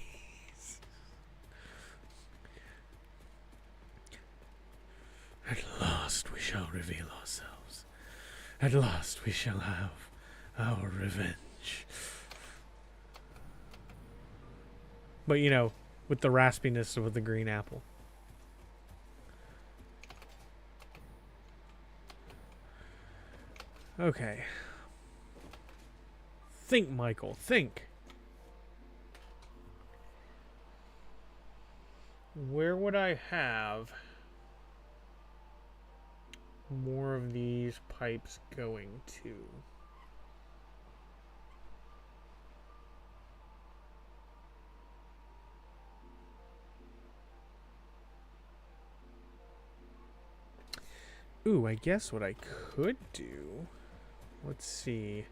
At last we shall reveal ourselves. At last we shall have our revenge. But you know, with the raspiness of the green apple. Okay. Think, Michael. Think. Where would I have more of these pipes going to? Ooh, I guess what I could do. Let's see.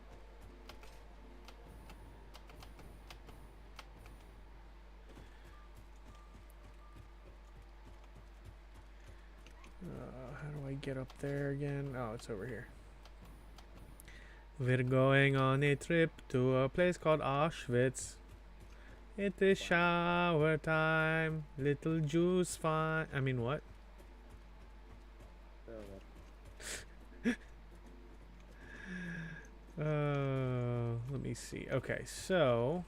How do I get up there again? Oh, it's over here. We're going on a trip to a place called Auschwitz. It is shower time. Little Jews fine. I mean, what? Let me see. Okay, so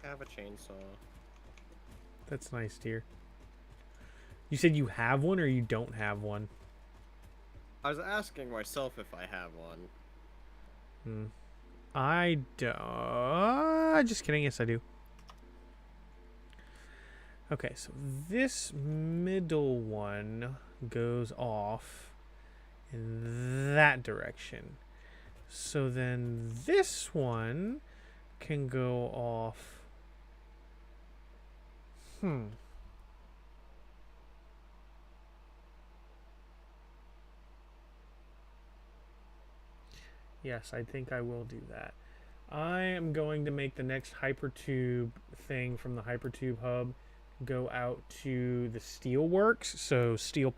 Have a chainsaw. that's nice, dear. You said you have one or you don't have one? I was asking myself if I have one. I don't. Just kidding. Yes, I do. Okay, so this middle one goes off in that direction. So then this one can go off. Yes, I think I will do that. I am going to make the next Hypertube thing from the Hypertube hub go out to the steel works, so steel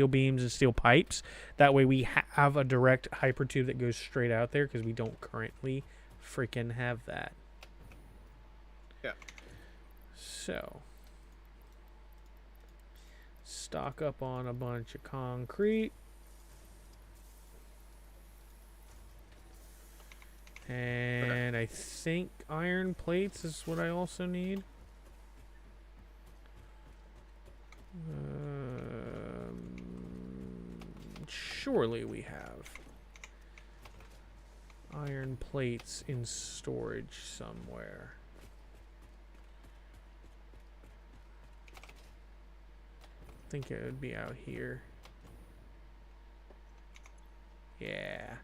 beams and steel pipes. That way we have a direct hyper tube that goes straight out there, because we don't currently freaking have that. Yeah. So stock up on a bunch of concrete. And I think iron plates is what I also need. Surely we have iron plates in storage somewhere. I think it would be out here. Yeah.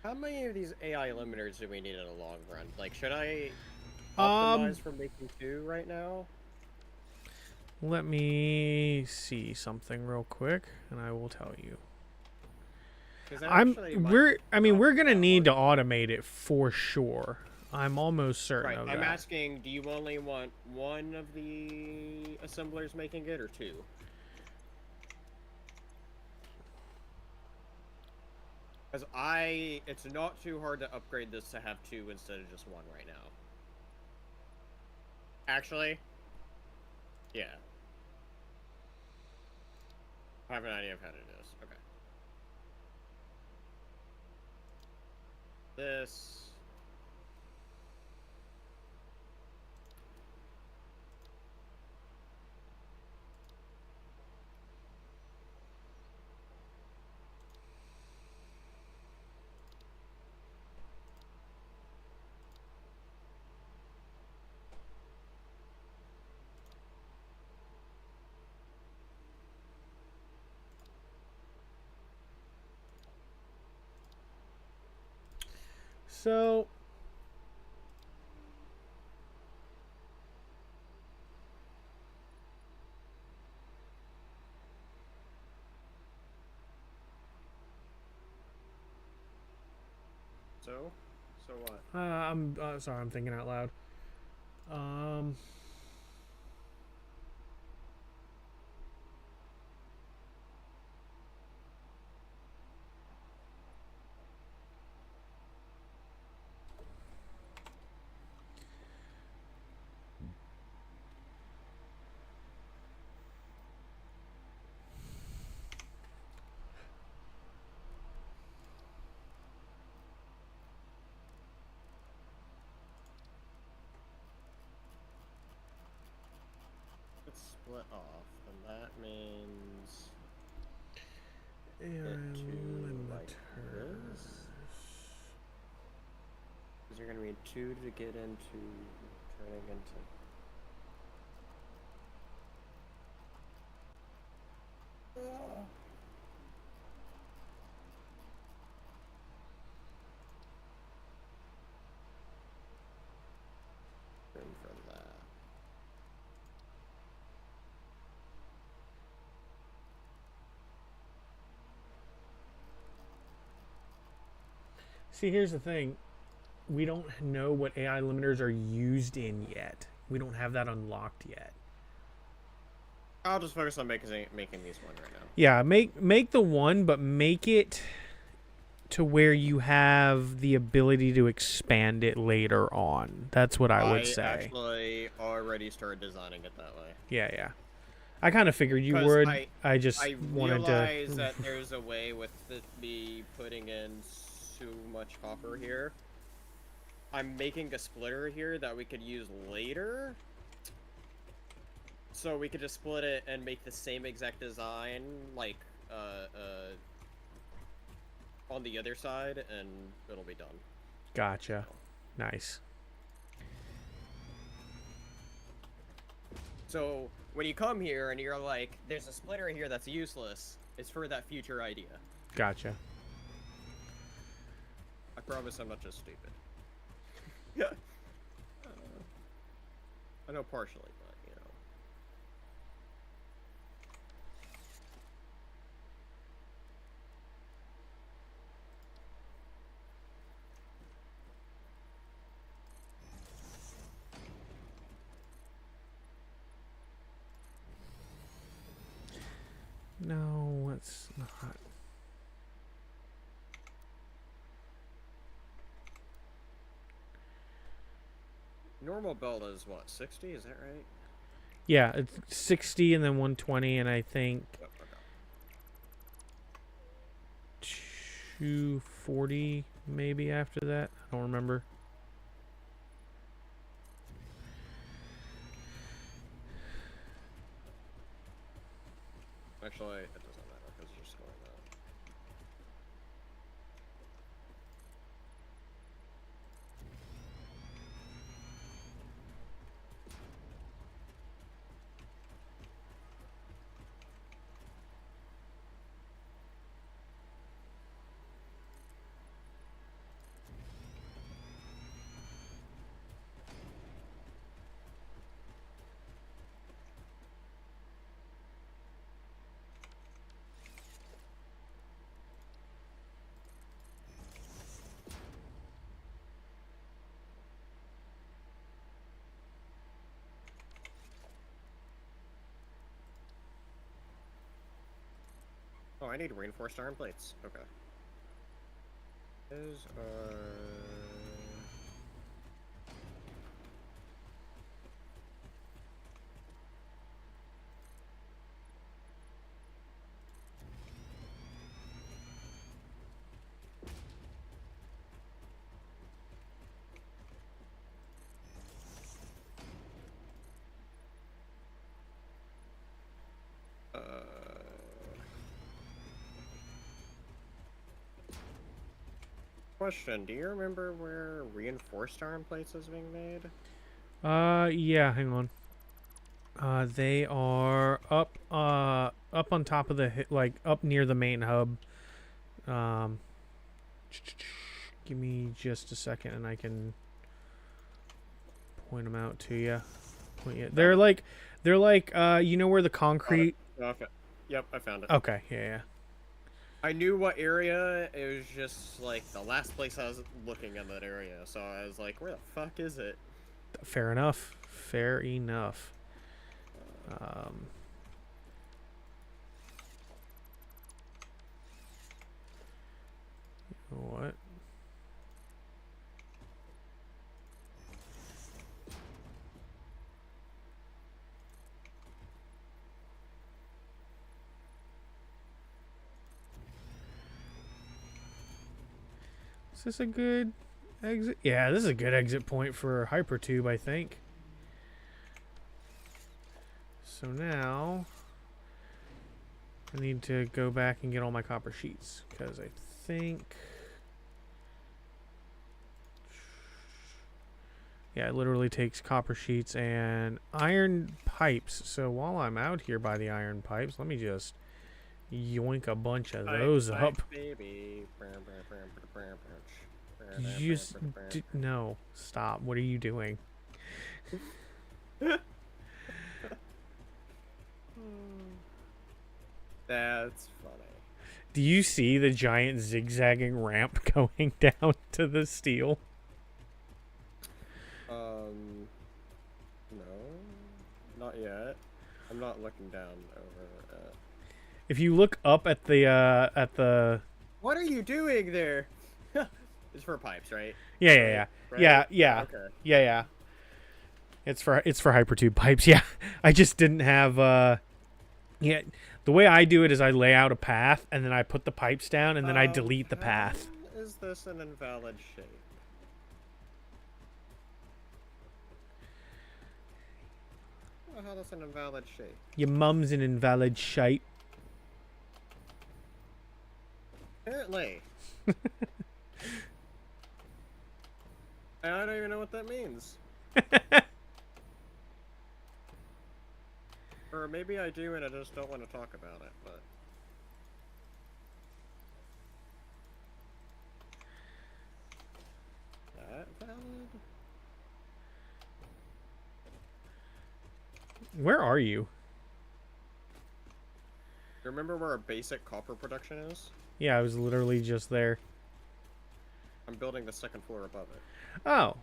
How many of these AI limiters do we need in the long run? Like, should I Um, optimize for making 2 right now? Let me see something real quick, and I will tell you. 'Cause that actually might We're gonna help need to out. automate it for sure. I'm almost certain Right, of I'm that. asking, do you only want 1 of the assemblers making it, or 2? Because it's not too hard to upgrade this to have 2 instead of just 1 right now. Actually, yeah. I have an idea of how to do this. Okay. This. So, So what? I'm sorry, I'm thinking out loud. It's split off, and that means And to like limiter. this. Because you're gonna need 2 to get into turning into. Room for that. See, here's the thing. We don't know what AI limiters are used in yet. We don't have that unlocked yet. I'll just focus on making these 1 right now. Yeah, make the one, but make it to where you have the ability to expand it later on. That's what I would say. I actually already started designing it that way. Yeah. I kind of figured you 'Cause would. I just wanted realize to. that there's a way with me putting in too much copper here. I'm making a splitter here that we could use later. So we could just split it and make the same exact design, like, on the other side, and it'll be done. Gotcha. Nice. So when you come here and you're like, there's a splitter here that's useless, it's for that future idea. Gotcha. I promise I'm not just stupid. Yeah. I know partially, but, you know. No, it's not. Normal belt is what, 60? Is that right? Yeah, it's 60 and then 120, and I think Yep, okay. 240 maybe after that. I don't remember. Actually, it doesn't matter because you're just going that. Oh, I need reinforced iron plates. Okay. Those are... Question, do you remember where reinforced iron plates is being made? Yeah, hang on. They are up on top of the like up near the main hub. Give me just a second, and I can point them out to you. They're like, you know where the concrete. Okay. Yep, I found it. Okay, yeah. I knew what area. It was just like the last place I was looking in that area, so I was like, "Where the fuck is it?" Fair enough. Fair enough. You know what? Is this a good exit? Yeah, this is a good exit point for Hypertube, I think. So now I need to go back and get all my copper sheets because I think, yeah, it literally takes copper sheets and iron pipes. So while I'm out here by the iron pipes, let me just yoink a bunch of those up. Baby. You just no, stop. What are you doing? That's funny. Do you see the giant zigzagging ramp going down to the steel? No, not yet. I'm not looking down over at... If you look up at the What are you doing there? It's for pipes, right? yeah. Right? Yeah. Okay. Yeah. It's for Hypertube pipes. Yeah. I just didn't have yeah, the way I do it is I lay out a path and then I put the pipes down and then I delete the path. How is this an invalid shape? don't know how that's an invalid shape. Your mum's an invalid shape. Apparently. And I don't even know what that means. Or maybe I do and I just don't want to talk about it, but... That valid? Where are you? Remember where our basic copper production is? Yeah, I was literally just there. I'm building the second floor above it. Oh.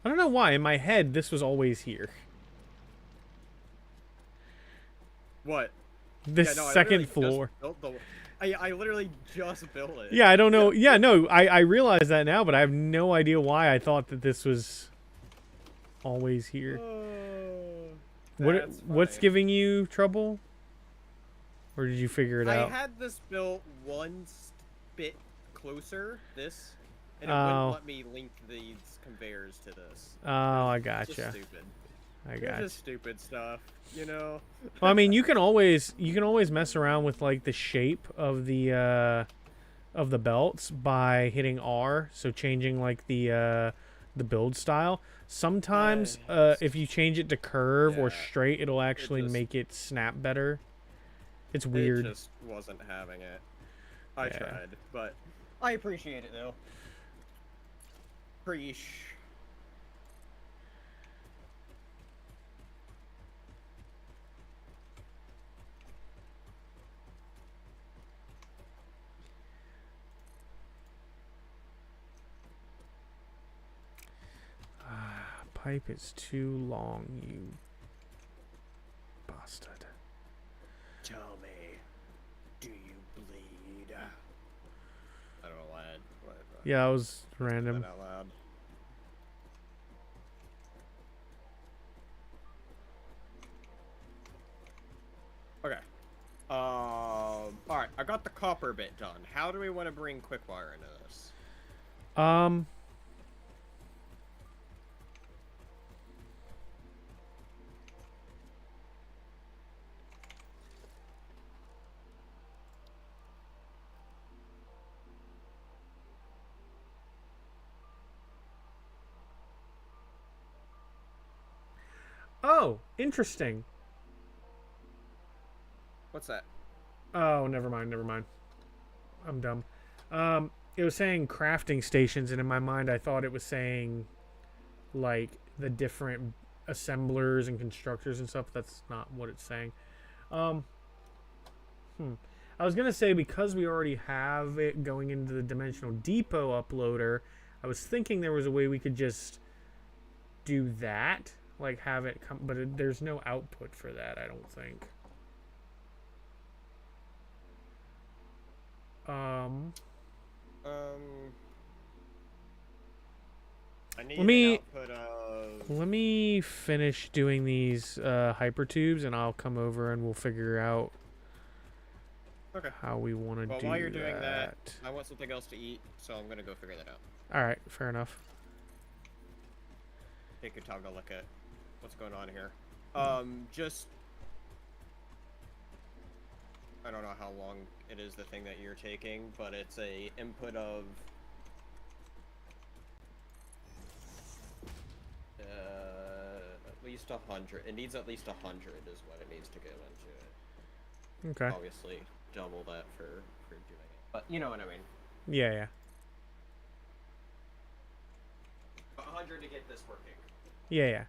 I don't know why. In my head, this was always here. What? This Yeah, no, I second literally floor. just built I literally just built it. Yeah, I don't know. Yeah, no, I realize that now, but I have no idea why I thought that this was always here. What's funny. giving you trouble? Or did you figure it out? I had this built one bit closer, this, and it Oh. wouldn't let me link these conveyors to this. Oh, I It's gotcha. just stupid. I It's gotcha. just stupid stuff, you know? Well, I mean, you can always mess around with like the shape of the belts by hitting R, so changing like the build style. Sometimes if you change it to curve or Yeah, straight, it'll actually just- make it snap better. It's weird. It just wasn't having it. I Yeah. tried, but I appreciate it though. Preach. Pipe is too long, you bastard. Tell me, do you bleed? I don't know why. Yeah, that was That random. out loud. Okay. Alright, I got the copper bit done. How do we want to bring Quickwire into this? Oh, interesting. What's that? Oh, never mind, never mind. I'm dumb. It was saying crafting stations, and in my mind, I thought it was saying, like, the different assemblers and constructors and stuff. That's not what it's saying. I was gonna say, because we already have it going into the Dimensional Depot uploader, I was thinking there was a way we could just do that, like have it come, but there's no output for that, I don't think. I need Let me- an output of... Let me finish doing these hypertubes, and I'll come over and we'll figure out Okay. how we want to Well, do while you're doing that, that. I want something else to eat, so I'm gonna go figure that out. All right, fair enough. Take your time to look at what's going on here. Just... I don't know how long it is, the thing that you're taking, but it's a input of... at least 100. It needs at least 100 is what it needs to go into it. Okay. Obviously, double that for doing it. But you know what I mean. Yeah, yeah. 100 to get this working. Yeah, yeah.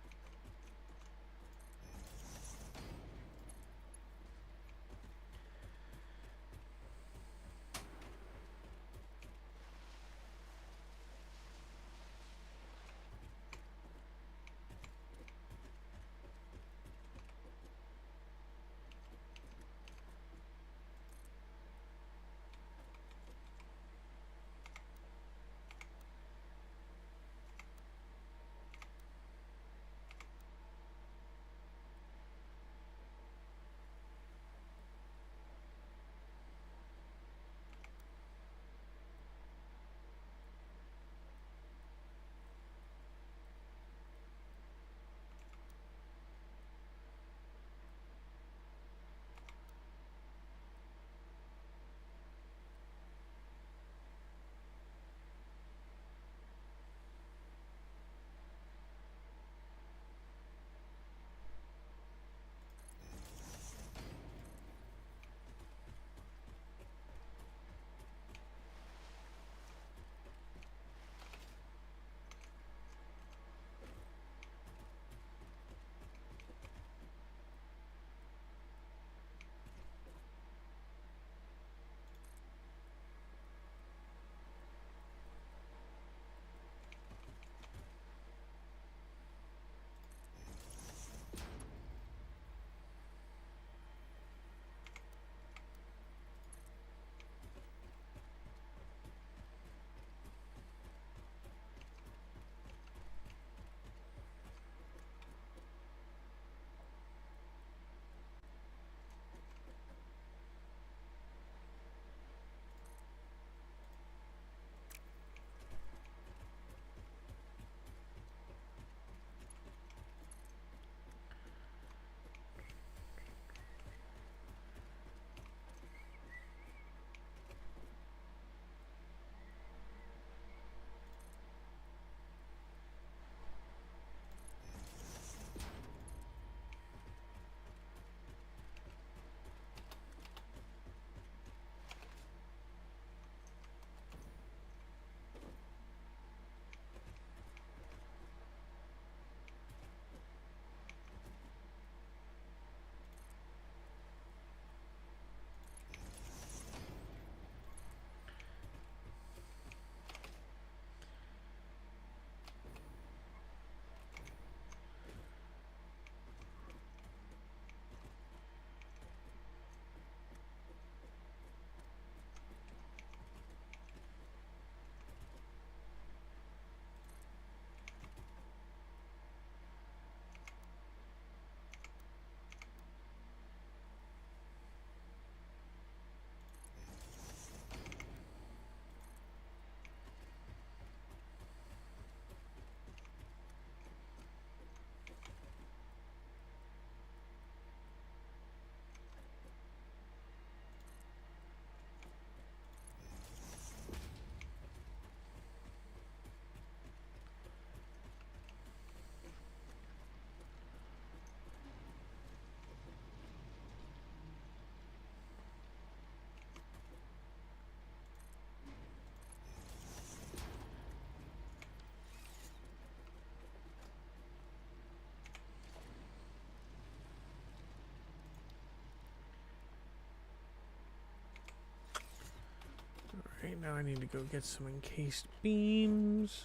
now I need to go get some encased beams.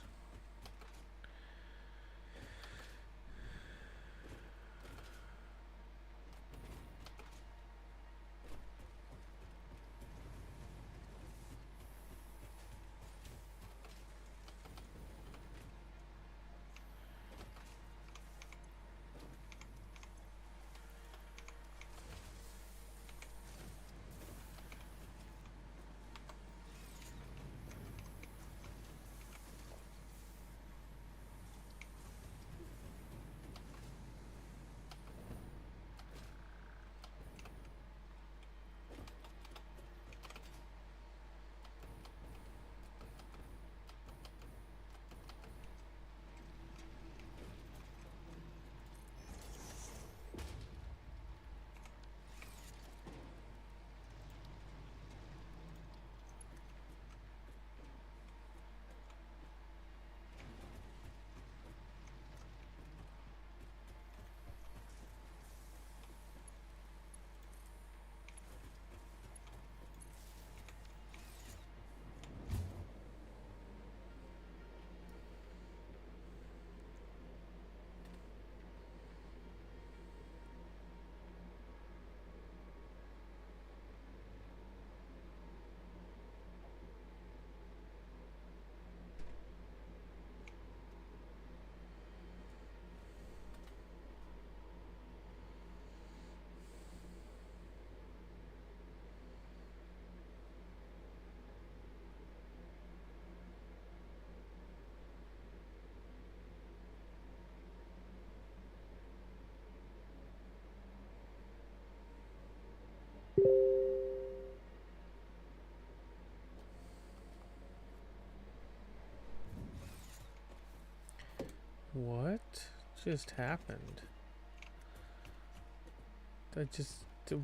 What just happened?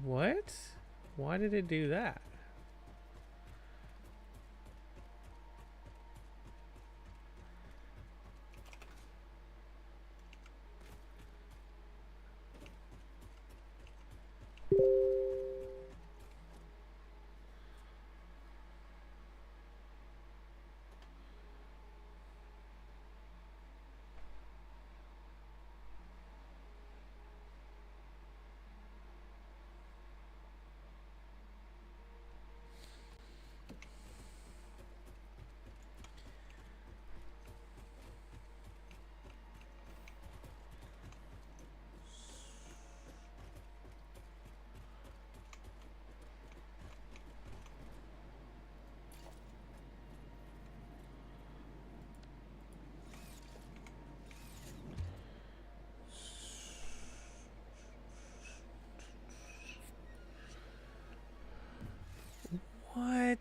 What? Why did it do that? What?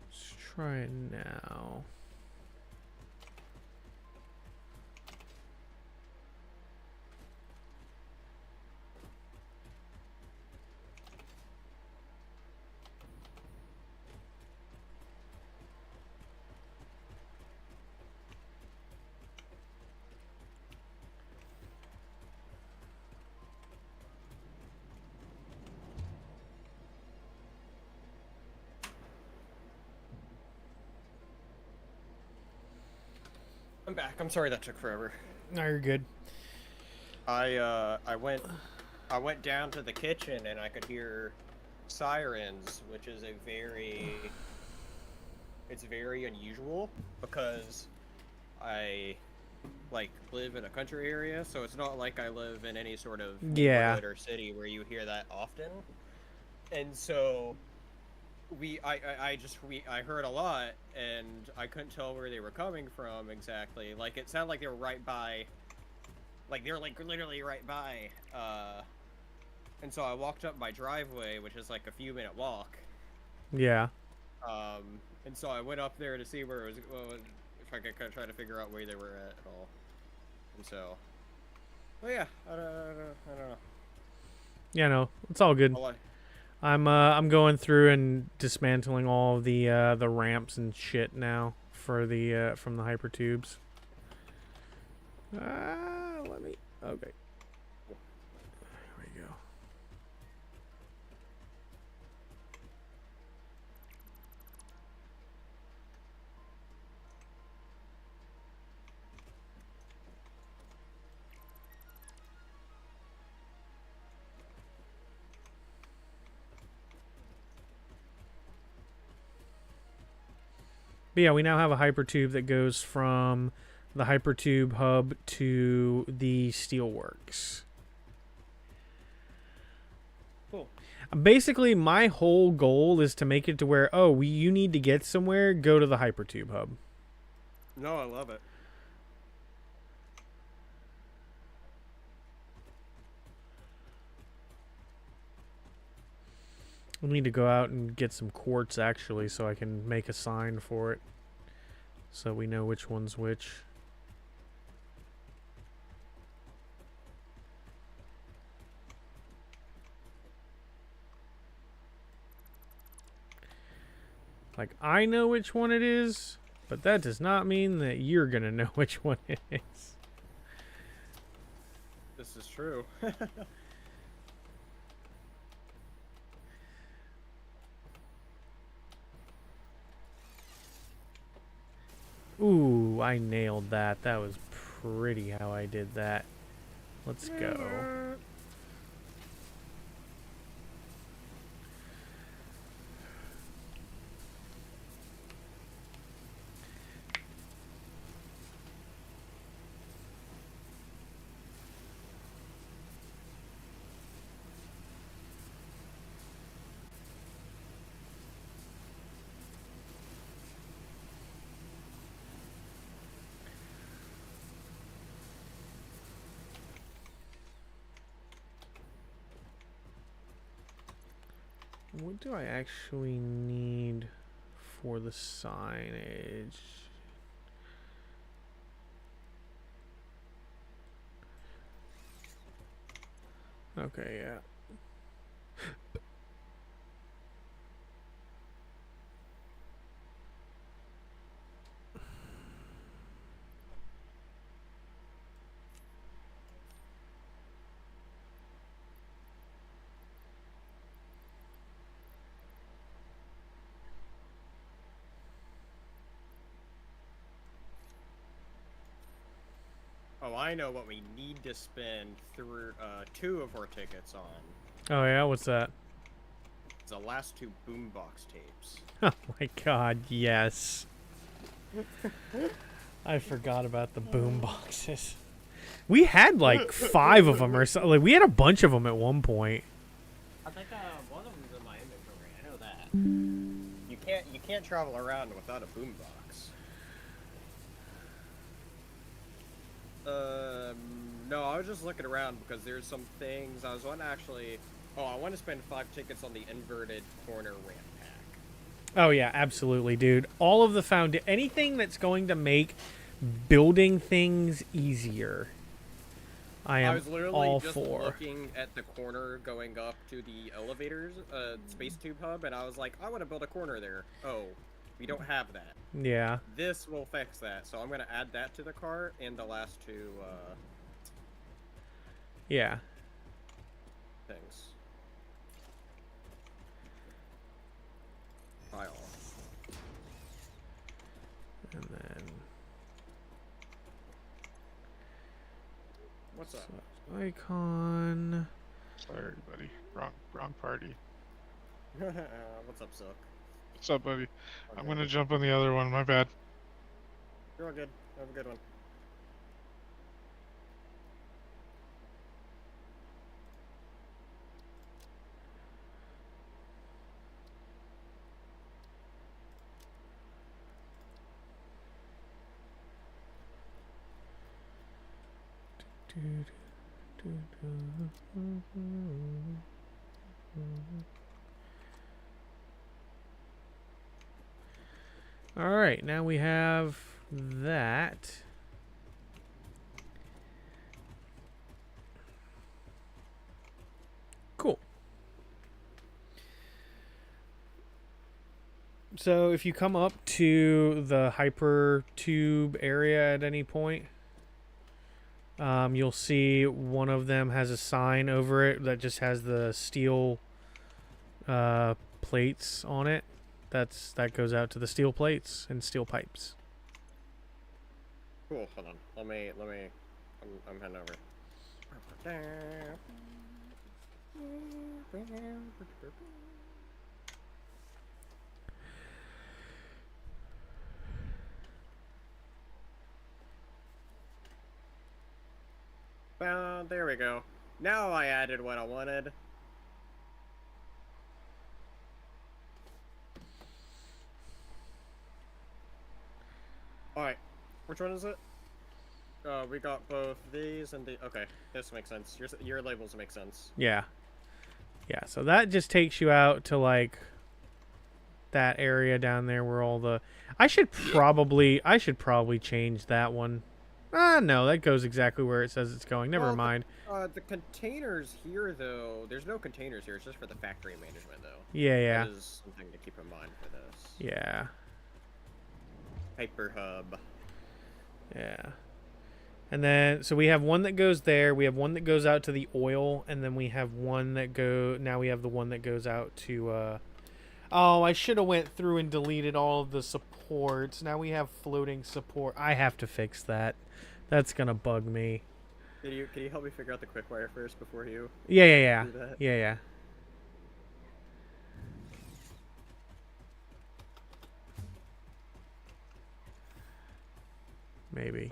Let's try it now. I'm back. I'm sorry that took forever. No, you're good. I went down to the kitchen and I could hear sirens, which is it's very unusual because I live in a country area, so it's not like I live in any sort of Yeah. neighborhood or city where you hear that often. And so I heard a lot, and I couldn't tell where they were coming from exactly. Like, it sounded like they were right by, like, they were, like, literally right by, and so I walked up my driveway, which is, like, a few-minute walk, Yeah. and so I went up there to see where it was, well, if I could kind of try to figure out where they were at all, and so, well, yeah, I don't know. Yeah, no, it's all good. I'm going through and dismantling all of the ramps and shit now for the from the hypertubes. Let me. Okay. There we go. But yeah, we now have a hypertube that goes from the hypertube hub to the steelworks. Cool. Basically, my whole goal is to make it to where, you need to get somewhere, go to the hypertube hub. No, I love it. We need to go out and get some quartz, actually, so I can make a sign for it. So we know which one's which. Like, I know which one it is, but that does not mean that you're going to know which one it is. This is true. Ooh, I nailed that. That was pretty how I did that. Let's go. What do I actually need for the signage? Okay, yeah. Oh, I know what we need to spend through 2 of our tickets on. Oh, yeah? What's that? It's the last 2 boombox tapes. Oh my god, yes. I forgot about the boom boxes. We had like 5 of them or something. Like, we had a bunch of them at one point. I think one of them's in my inventory. I know that. You can't travel around without a boombox. No, I was just looking around because there's some things I was wanting to actually. Oh, I want to spend 5 tickets on the inverted corner ramp pack. Oh yeah, absolutely, dude. All of the anything that's going to make building things easier, I was literally all just for. looking at the corner going up to the elevators, space tube hub, and I was like, I want to build a corner there. Oh, we don't have that. Yeah. This will fix that, so I'm gonna add that to the cart and the last 2 Yeah. things. Pile. And then What's up? icon. Sorry, buddy. Wrong party. What's up, Silk? What's up, buddy? I'm Okay. gonna jump on the other one. My bad. You're all good. Have a good one. All right, now we have that. Cool. So if you come up to the hyper tube area at any point, you'll see one of them has a sign over it that just has the steel plates on it. That goes out to the steel plates and steel pipes. Cool. Hold on. Let me. I'm heading over. Well, there we go. Now I added what I wanted. Alright, which one is it? We got both these and the... Okay, this makes sense. Your labels make sense. Yeah. Yeah, so that just takes you out to, like, that area down there where all the... I should probably change that one. No, that goes exactly where it says it's going. Never mind. The containers here, though... There's no containers here. It's just for the factory management, though. Yeah. That is something to keep in mind for this. Yeah. Hyper hub. Yeah. And then, so we have one that goes there. We have one that goes out to the oil, and then we have one that now we have the one that goes out to, oh, I should have went through and deleted all of the supports. Now we have floating support. I have to fix that. That's gonna bug me. Can you help me figure out the quick wire first before you Yeah. do that? Yeah. Maybe.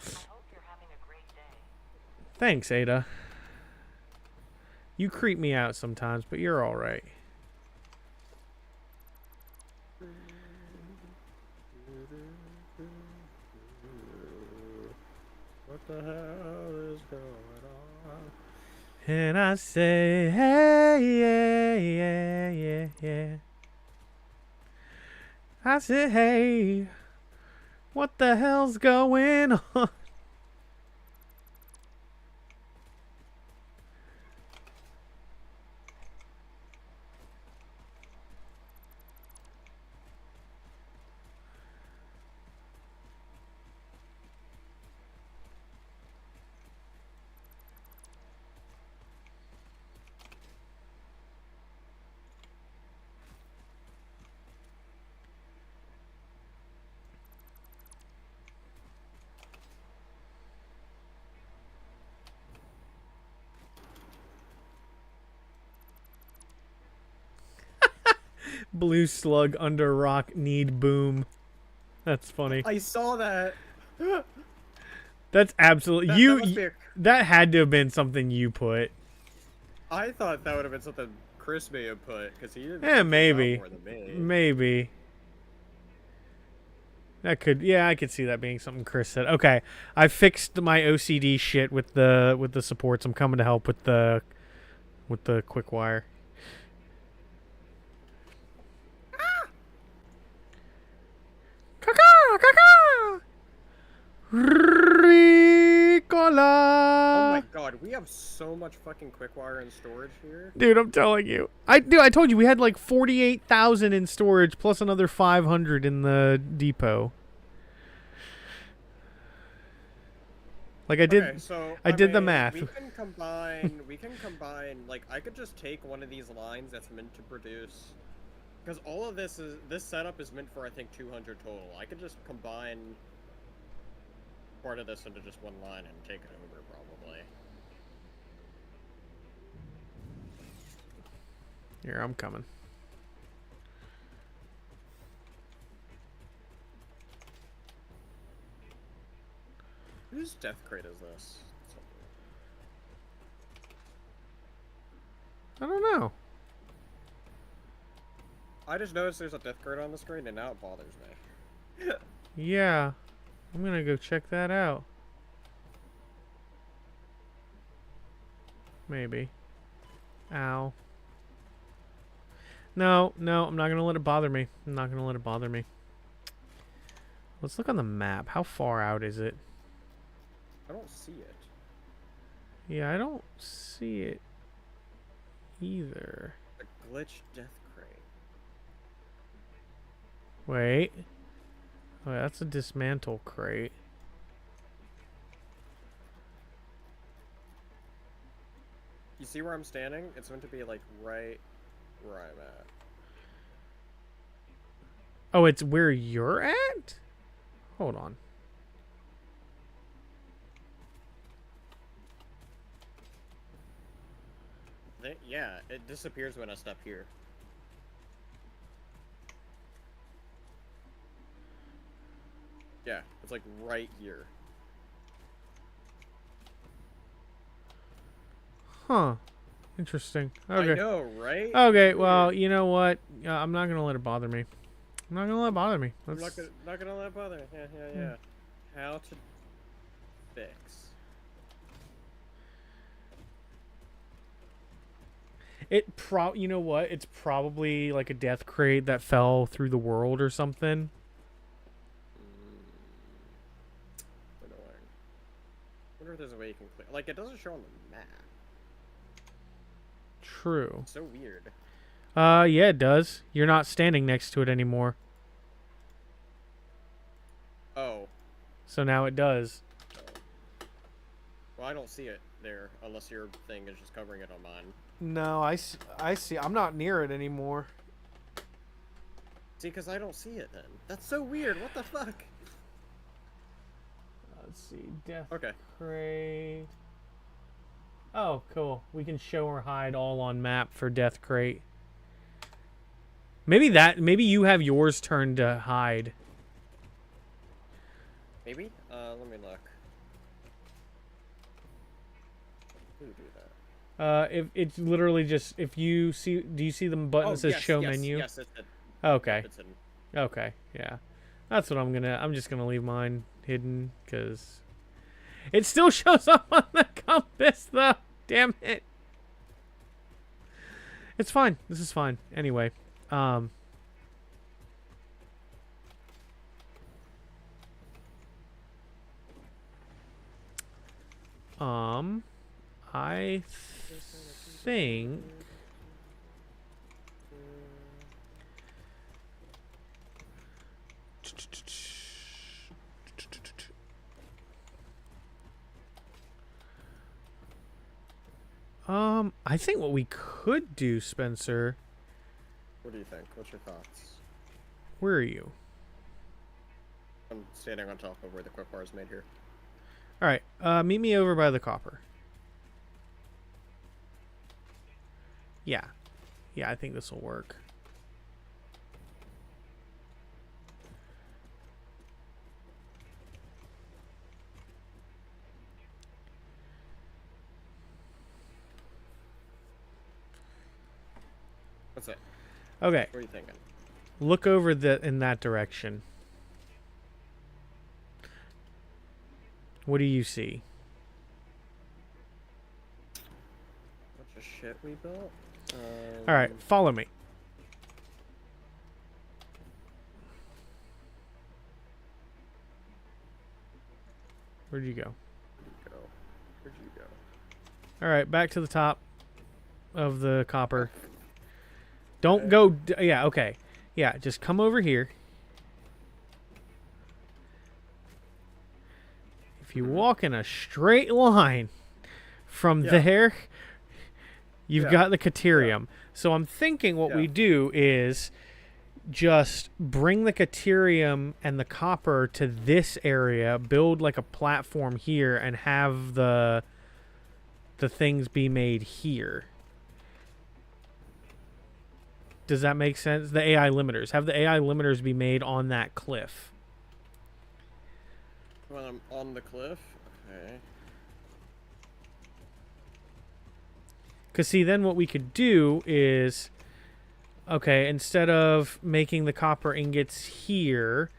I hope you're having a great day. Thanks, Ada. You creep me out sometimes, but you're all right. What the hell is going on? And I say, hey, yeah. I said, hey, what the hell's going on? Blue slug under rock need boom. That's funny. I saw that. That's absolutely That must be that had to have been something you put. I thought that would have been something Chris may have put because he didn't. Yeah, maybe. More than me. Maybe. That could, yeah, I could see that being something Chris said. Okay, I fixed my OCD shit with the supports. I'm coming to help with the quick wire. Caca! Ricola! Oh my god, we have so much fucking quick wire and storage here. Dude, I'm telling you. I told you we had like 48,000 in storage plus another 500 in the depot. Like I did Okay, so, I did the mean, math. we can combine like I could just take one of these lines that's meant to produce because all of this setup is meant for I think 200 total. I could just combine part of this into just one line and take it over probably. Here, I'm coming. Whose death crate is this? I don't know. I just noticed there's a death crate on the screen and now it bothers me. Yeah. I'm gonna go check that out. Maybe. Ow. No, no, I'm not gonna let it bother me. I'm not gonna let it bother me. Let's look on the map. How far out is it? I don't see it. Yeah, I don't see it either. The glitch death crate. Wait. Oh, that's a dismantle crate. You see where I'm standing? It's meant to be like right where I'm at. Oh, it's where you're at? Hold on. Yeah, it disappears when I step here. Yeah, it's like right here. Huh. Interesting. I Okay. know, right? Okay, It's well, weird. you know what? I'm not gonna let it bother me. I'm not gonna let it bother me. I'm Let's... not gonna let it bother me. Yeah, yeah, yeah. How to fix? You know what? It's probably like a death crate that fell through the world or something. Annoying. Wonder if there's a way you can clear. Like, it doesn't show on the map. True. It's so weird. Yeah, it does. You're not standing next to it anymore. Oh. So now it does. Well, I don't see it there unless your thing is just covering it on mine. No, I see. I'm not near it anymore. See, because I don't see it then. That's so weird. What the fuck? Let's see. Death Okay. crate. Oh, cool. We can show or hide all on map for death crate. Maybe you have yours turned to hide. Maybe? Let me look. Who do that? If it's literally just if you see, do you see the button that says show menu? Yes, it's in. Okay. It's in. Okay. Yeah. That's what I'm just gonna leave mine hidden because it still shows up on the compass though. Damn it. It's fine. This is fine. Anyway, I think I think what we could do, Spencer. What do you think? What's your thoughts? Where are you? I'm standing on top of where the quick bar is made here. All right. Meet me over by the copper. Yeah. Yeah, I think this will work. What's it? Okay. What are you thinking? Look over in that direction. What do you see? Bunch of shit we built? All right, follow me. Where'd you go? Where'd you go? All right, back to the top of the copper. Don't go. Yeah, okay. Yeah, just come over here. If you walk in a straight line from there, you've got the Caterium. So I'm thinking what we do is just bring the Caterium and the copper to this area, build like a platform here, and have the things be made here. Does that make sense? The AI limiters. Have the AI limiters be made on that cliff. When I'm on the cliff? Okay. Because, see, then what we could do is, okay, instead of making the copper ingots here,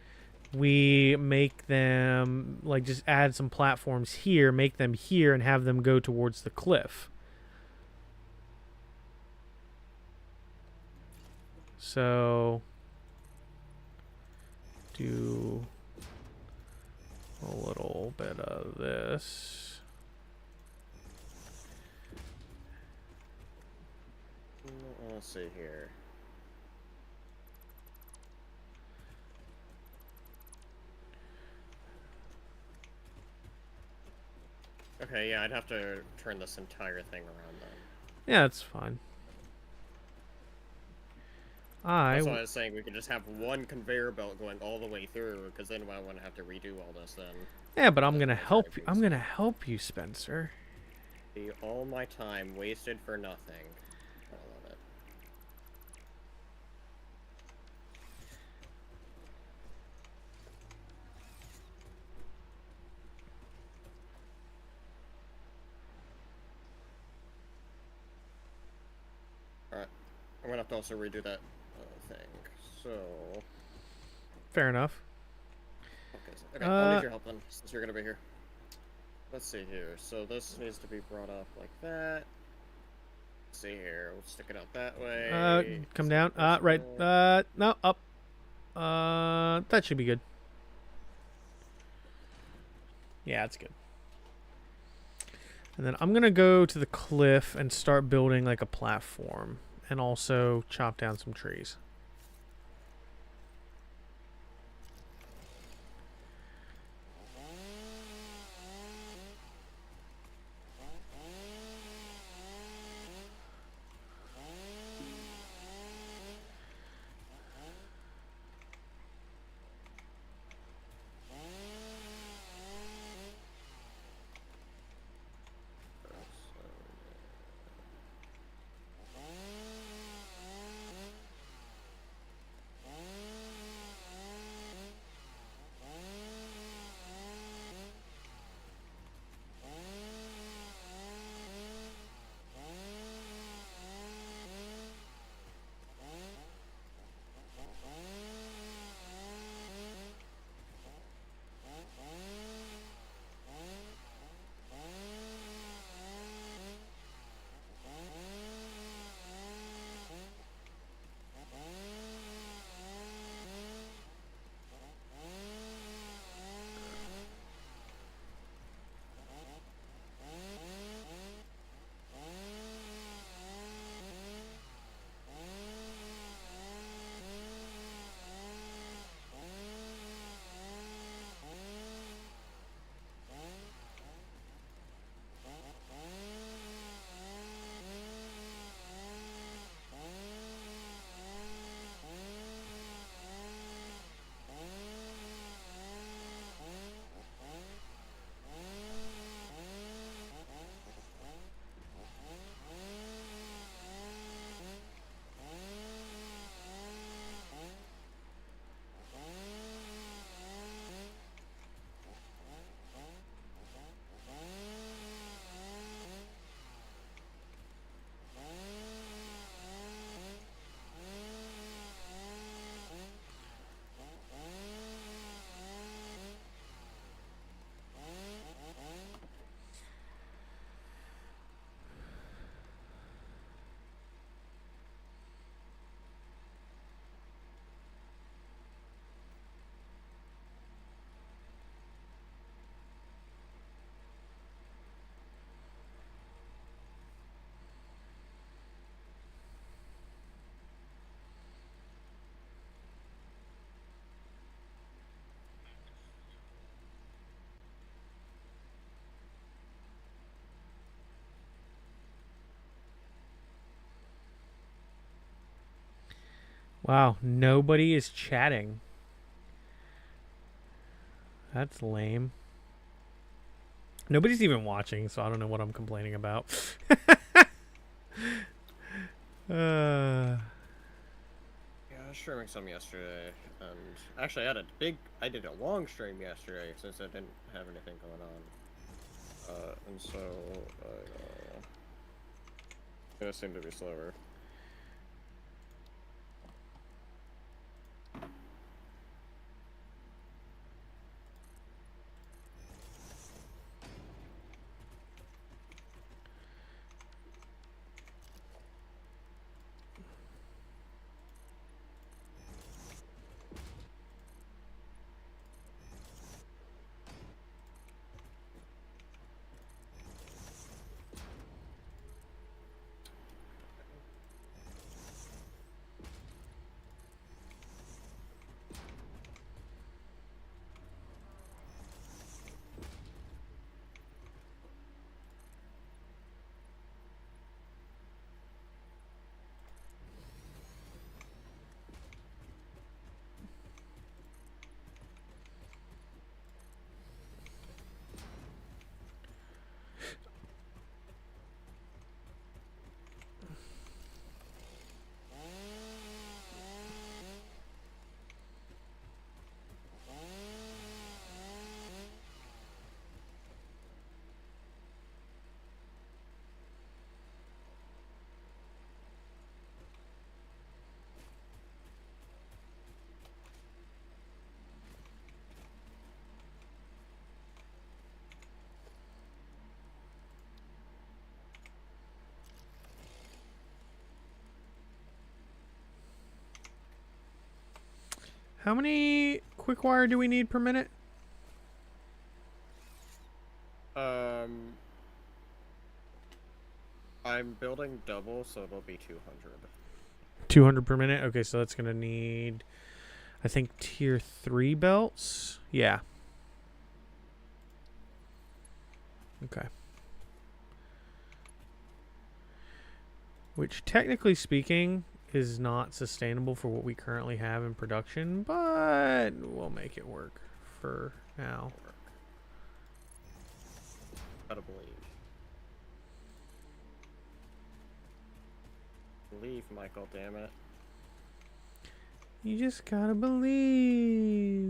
we make them, like, just add some platforms here, make them here, and have them go towards the cliff. So, do a little bit of this. Let's see here. Okay, yeah, I'd have to turn this entire thing around then. Yeah, that's fine. That's why I was saying we could just have one conveyor belt going all the way through, because then I wouldn't have to redo all this then. Yeah, but I'm gonna help you. I'm gonna help you, Spencer. See, all my time wasted for nothing. I love it. Alright, I'm gonna have to also redo that thing. So, Fair enough. okay, I'll need your help then, since you're gonna be here. Let's see here. So this needs to be brought up like that. Let's see here. We'll stick it out that way. Come down. Right. No, up. That should be good. Yeah, that's good. And then I'm gonna go to the cliff and start building like a platform, and also chop down some trees. Wow, nobody is chatting. That's lame. Nobody's even watching, so I don't know what I'm complaining about. Yeah, I was streaming some yesterday, and actually I did a long stream yesterday since I didn't have anything going on. And so, it seemed to be slower. How many quick wire do we need per minute? I'm building double, so it'll be 200. 200 per minute. Okay, so that's gonna need, I think, tier 3 belts. Yeah. Okay. Which, technically speaking, is not sustainable for what we currently have in production, but we'll make it work for now. Gotta believe. Believe, Michael, damn it. You just gotta believe.